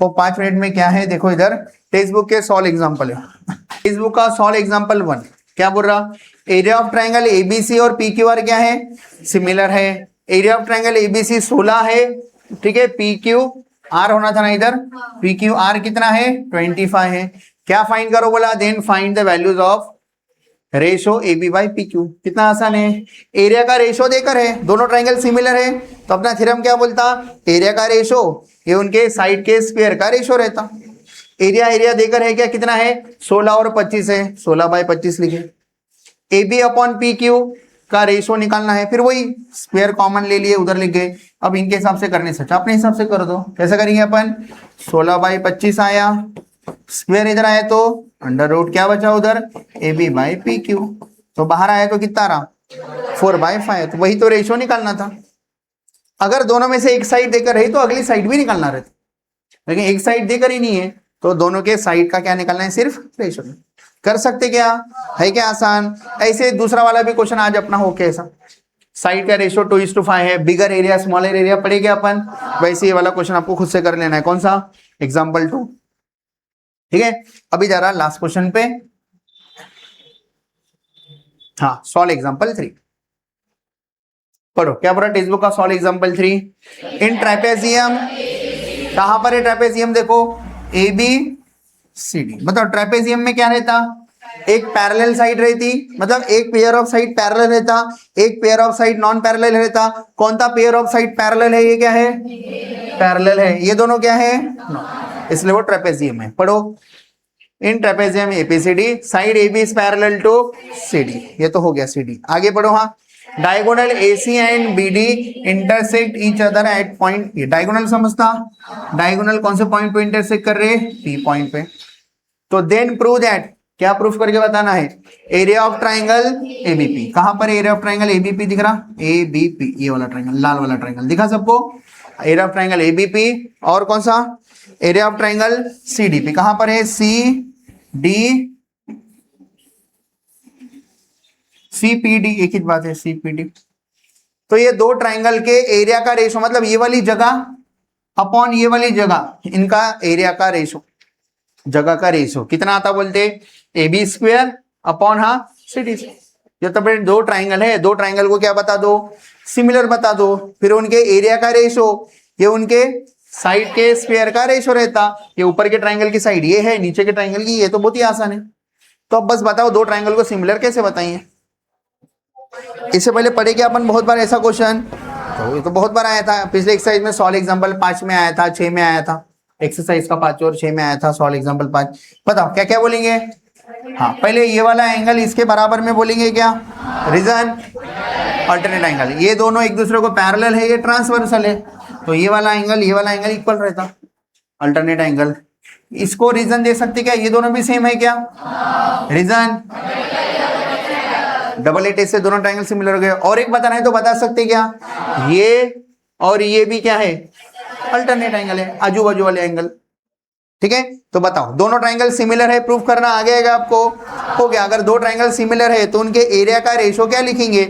तो 5 मिनट में क्या है देखो, इधर टेक्स्ट बुक के सॉल्व एग्जांपल है। टेक्स्ट बुक का सॉल्व एग्जांपल 1 क्या बोल रहा, एरिया ऑफ ट्राइंगल एबीसी और पी क्यू आर क्या है, सिमिलर है। एरिया ऑफ ट्राइंगल एबीसी 16 है, ठीक है, पी क्यू आर होना था ना इधर, पी क्यू आर कितना है 25 है। क्या फाइंड करो बोला, then find the values of ratio A B by P Q. कितना आसान है, एरिया का रेशो देकर है, दोनों ट्राइंगल सिमिलर है, तो अपना थ्योरम क्या बोलता, एरिया का रेशो ये उनके साइड के स्क्वायर का रेशो रहता। एरिया एरिया देकर है क्या, कितना है 16 और 25 है, 16/25 लिखे। A B upon P Q का रेशो निकालना है, फिर वही स्क्वायर कॉमन ले लिए उधर लिख गए। अब इनके हिसाब से करने से अपने हिसाब से कर दो, कैसे करेंगे अपन, 16/25 आया, स्क्वायर इधर आया तो अंडर रूट क्या बचा उधर, A B by P Q, तो बाहर आया तो कितना रहा 4/5, तो वही तो रेशो निकालना था। अगर दोनों में से एक साइड देकर रही तो अगली साइड भी निकालना रहता, लेकिन एक साइड देकर ही नहीं है, तो दोनों के साइड का क्या निकालना है, सिर्फ रेशो। कर सकते क्या, है क्या आसान। ऐसे दूसरा वाला भी क्वेश्चन आज अपना हो कैसा, साइड का रेशो 2:5 है, बिगर एरिया स्मॉलर एरिया पढ़ेगा अपन, वैसे ये वाला क्वेश्चन आपको खुद से कर लेना है। कौन सा, एग्जाम्पल 2, ठीक है। अभी जा रहा लास्ट क्वेश्चन पे, हाँ, सॉल्व एग्जाम्पल 3 पढ़ो। क्या पढ़ा टेक्स्ट बुक का, सॉल्व एग्जाम्पल 3। इन ट्रेपेजियम, कहां पर है ट्रेपेजियम, देखो ए बी सी डी, मतलब ट्रेपेजियम में क्या रहता, एक पैरेलल साइड रहती, मतलब एक पेयर ऑफ साइड पैरेलल रहता, एक pair of side non parallel रहता। कौन सा पेयर ऑफ साइड पैरेलल है, ये क्या है, पैरेलल है, ये दोनों क्या है, इसलिए वो ट्रेपेजियम है। पढ़ो, in trapezium APCD side A B is parallel to C D, ये तो हो गया सी डी। आगे पढ़ो, हाँ, diagonal AC and BD intersect each other at point A. Diagonal समझता, डायगोनल कौन से पॉइंट पे इंटरसेक्ट कर रहे हैं, P पॉइंट पे। तो देन प्रूव दैट, क्या प्रूफ करके बताना है, एरिया ऑफ ट्राइंगल ABP। कहां पर एरिया ऑफ ट्राइंगल ABP दिख रहा, ABP, ये वाला ट्राइंगल, लाल वाला ट्राइंगल दिखा सबको, एरिया ऑफ ट्राइंगल ABP। और कौन सा, एरिया ऑफ ट्राइंगल CDP, कहां पर है, CPD, एक ही बात है, CPD। तो ये दो ट्राइंगल के एरिया का रेशो, मतलब ये वाली जगह अपॉन ये वाली जगह, इनका एरिया का रेशो, जगह का रेशो कितना आता बोलते, AB स्क्वायर अपॉन, हाँ, CD। जो तब दो ट्राइंगल है, दो ट्राइंगल को क्या बता दो, सिमिलर बता दो, फिर उनके एरिया का रेशो ये उनके साइड के स्क्वायर का रेशो रहता। ये ऊपर के ट्राइंगल की साइड ये है, नीचे के ट्राइंगल की ये, तो बहुत ही आसान है। तो अब बस बताओ दो ट्राइंगल को सिमिलर कैसे बताइए। इससे पहले पढ़े क्या अपन बहुत बार ऐसा क्वेश्चन, तो ये तो बहुत बार आया था, पिछले एक्सरसाइज में सॉल्व एग्जांपल 5 में आया था, 6 में आया था, एक्सरसाइज का 5 और 6 में आया था सॉल्व एग्जांपल 5। बताओ क्या क्या बोलेंगे, हाँ, पहले ये वाला एंगल इसके बराबर में बोलेंगे क्या, रीजन अल्टरनेट एंगल, ये दोनों एक दूसरे को पैरेलल है, ये ट्रांसवर्सल है, तो ये वाला एंगल इक्वल रहता, अल्टरनेट एंगल। इसको रीजन दे सकते क्या, ये दोनों भी सेम है क्या, रीजन डबल एट से दोनों ट्राइंगल सिमिलर हो गए। और एक बताना है तो बता सकते क्या, ये और ये भी क्या है, अल्टरनेट एंगल है, आजू बाजू वाले एंगल, ठीक है। तो बताओ दोनों ट्राइंगल सिमिलर है, प्रूफ करना आ गया आपको, हो गया। अगर दो ट्राइंगल सिमिलर है तो उनके एरिया का रेशो क्या लिखेंगे,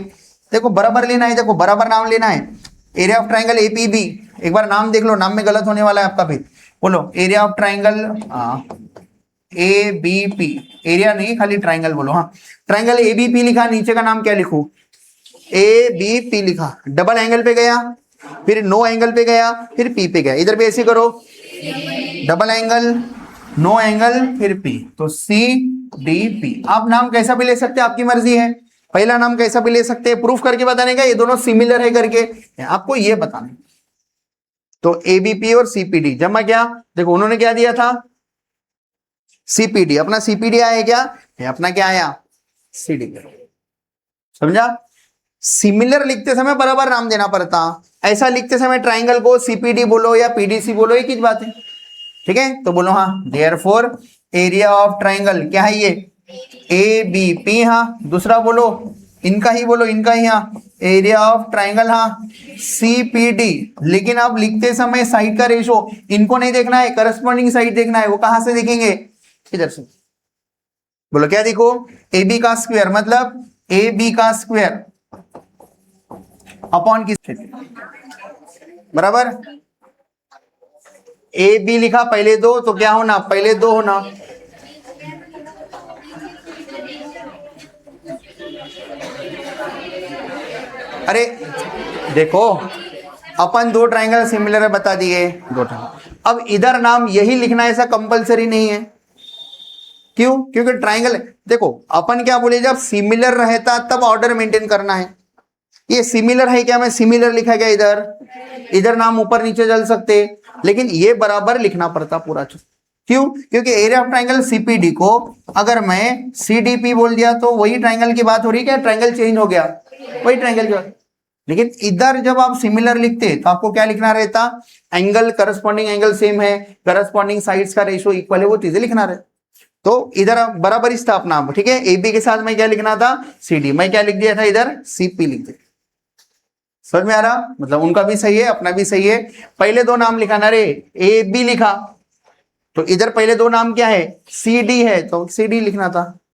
देखो बराबर लेना है, देखो बराबर नाम लेना है। एरिया ऑफ ट्राइंगल APB, एक बार नाम देख लो, नाम में गलत होने वाला है आपका, फिर बोलो area of triangle ABP, area नहीं खाली ट्राइंगल बोलो, हाँ, ट्राइंगल ABP लिखा, नीचे का नाम क्या लिखूं, ABP लिखा, डबल एंगल पे गया, फिर नो एंगल पे गया, फिर P पे गया, इधर भी ऐसे करो, डबल एंगल, नो एंगल, फिर P, तो CDP। आप नाम कैसा भी ले सकते हैं, आपकी मर्जी है, पहला नाम कैसा भी ले सकते हैं, प्रूफ करके बताने का ये दोनों सिमिलर है करके, आपको ये बताना। तो ABP और CPD जमा क्या, देखो उन्होंने क्या दिया था, CPD, अपना CPD आया क्या, अपना क्या आया, CD। समझा, सिमिलर लिखते समय बराबर नाम देना पड़ता, ऐसा लिखते समय ट्राइंगल को CPD बोलो या PDC बोलो, एक ही बात है, ठीक है। तो बोलो, हाँ, देयरफॉर एरिया ऑफ ट्राइंगल क्या है, ये ABP, हाँ, दूसरा बोलो इनका ही बोलो, इनका ही, हाँ एरिया ऑफ ट्राइंगल, हाँ CPD। लेकिन आप लिखते समय साइड का रेशो इनको नहीं देखना है, करस्पॉन्डिंग साइड देखना है। वो कहां से देखेंगे, इधर से। बोलो क्या देखो, AB का स्क्वायर, मतलब AB का स्क्वायर अपॉन किस, बराबर। AB लिखा पहले दो, तो क्या होना, पहले दो होना। अरे देखो, अपन दो ट्राइंगल सिमिलर है बता दिए, दो ट्राइंगल। अब इधर नाम यही लिखना ऐसा कंपलसरी नहीं है। क्यों, क्योंकि ट्राइंगल, देखो अपन क्या बोले, जब सिमिलर रहता तब ऑर्डर मेंटेन करना है। ये सिमिलर है क्या, मैं सिमिलर लिखा गया इधर, इधर नाम ऊपर नीचे चल सकते, लेकिन ये बराबर लिखना पड़ता पूरा। क्यों, क्योंकि एरिया ऑफ ट्राइंगल CPD को अगर मैं CDP बोल दिया तो वही ट्राइंगल की बात हो रही है क्या, ट्राइंगल चेंज हो गया, वही ट्राइंगल की बात। लेकिन इधर जब आप सिमिलर लिखते तो आपको क्या लिखना रहता, एंगल, करस्पॉन्डिंग एंगल सेम है, करस्पॉन्डिंग साइड्स का रेशियो इक्वल है, वो चीजें लिखना रहे। तो इधर बराबर ही था अपना, ठीक है। AB के साथ मैं क्या लिखना था, CD, मैं क्या लिख दिया था इधर, CP लिख दिया। समझ में आ रहा, मतलब उनका भी सही है, अपना भी सही है। पहले दो नाम लिखाना रे, AB लिखा तो इधर पहले दो नाम क्या है, CD है, तो CD लिखना था।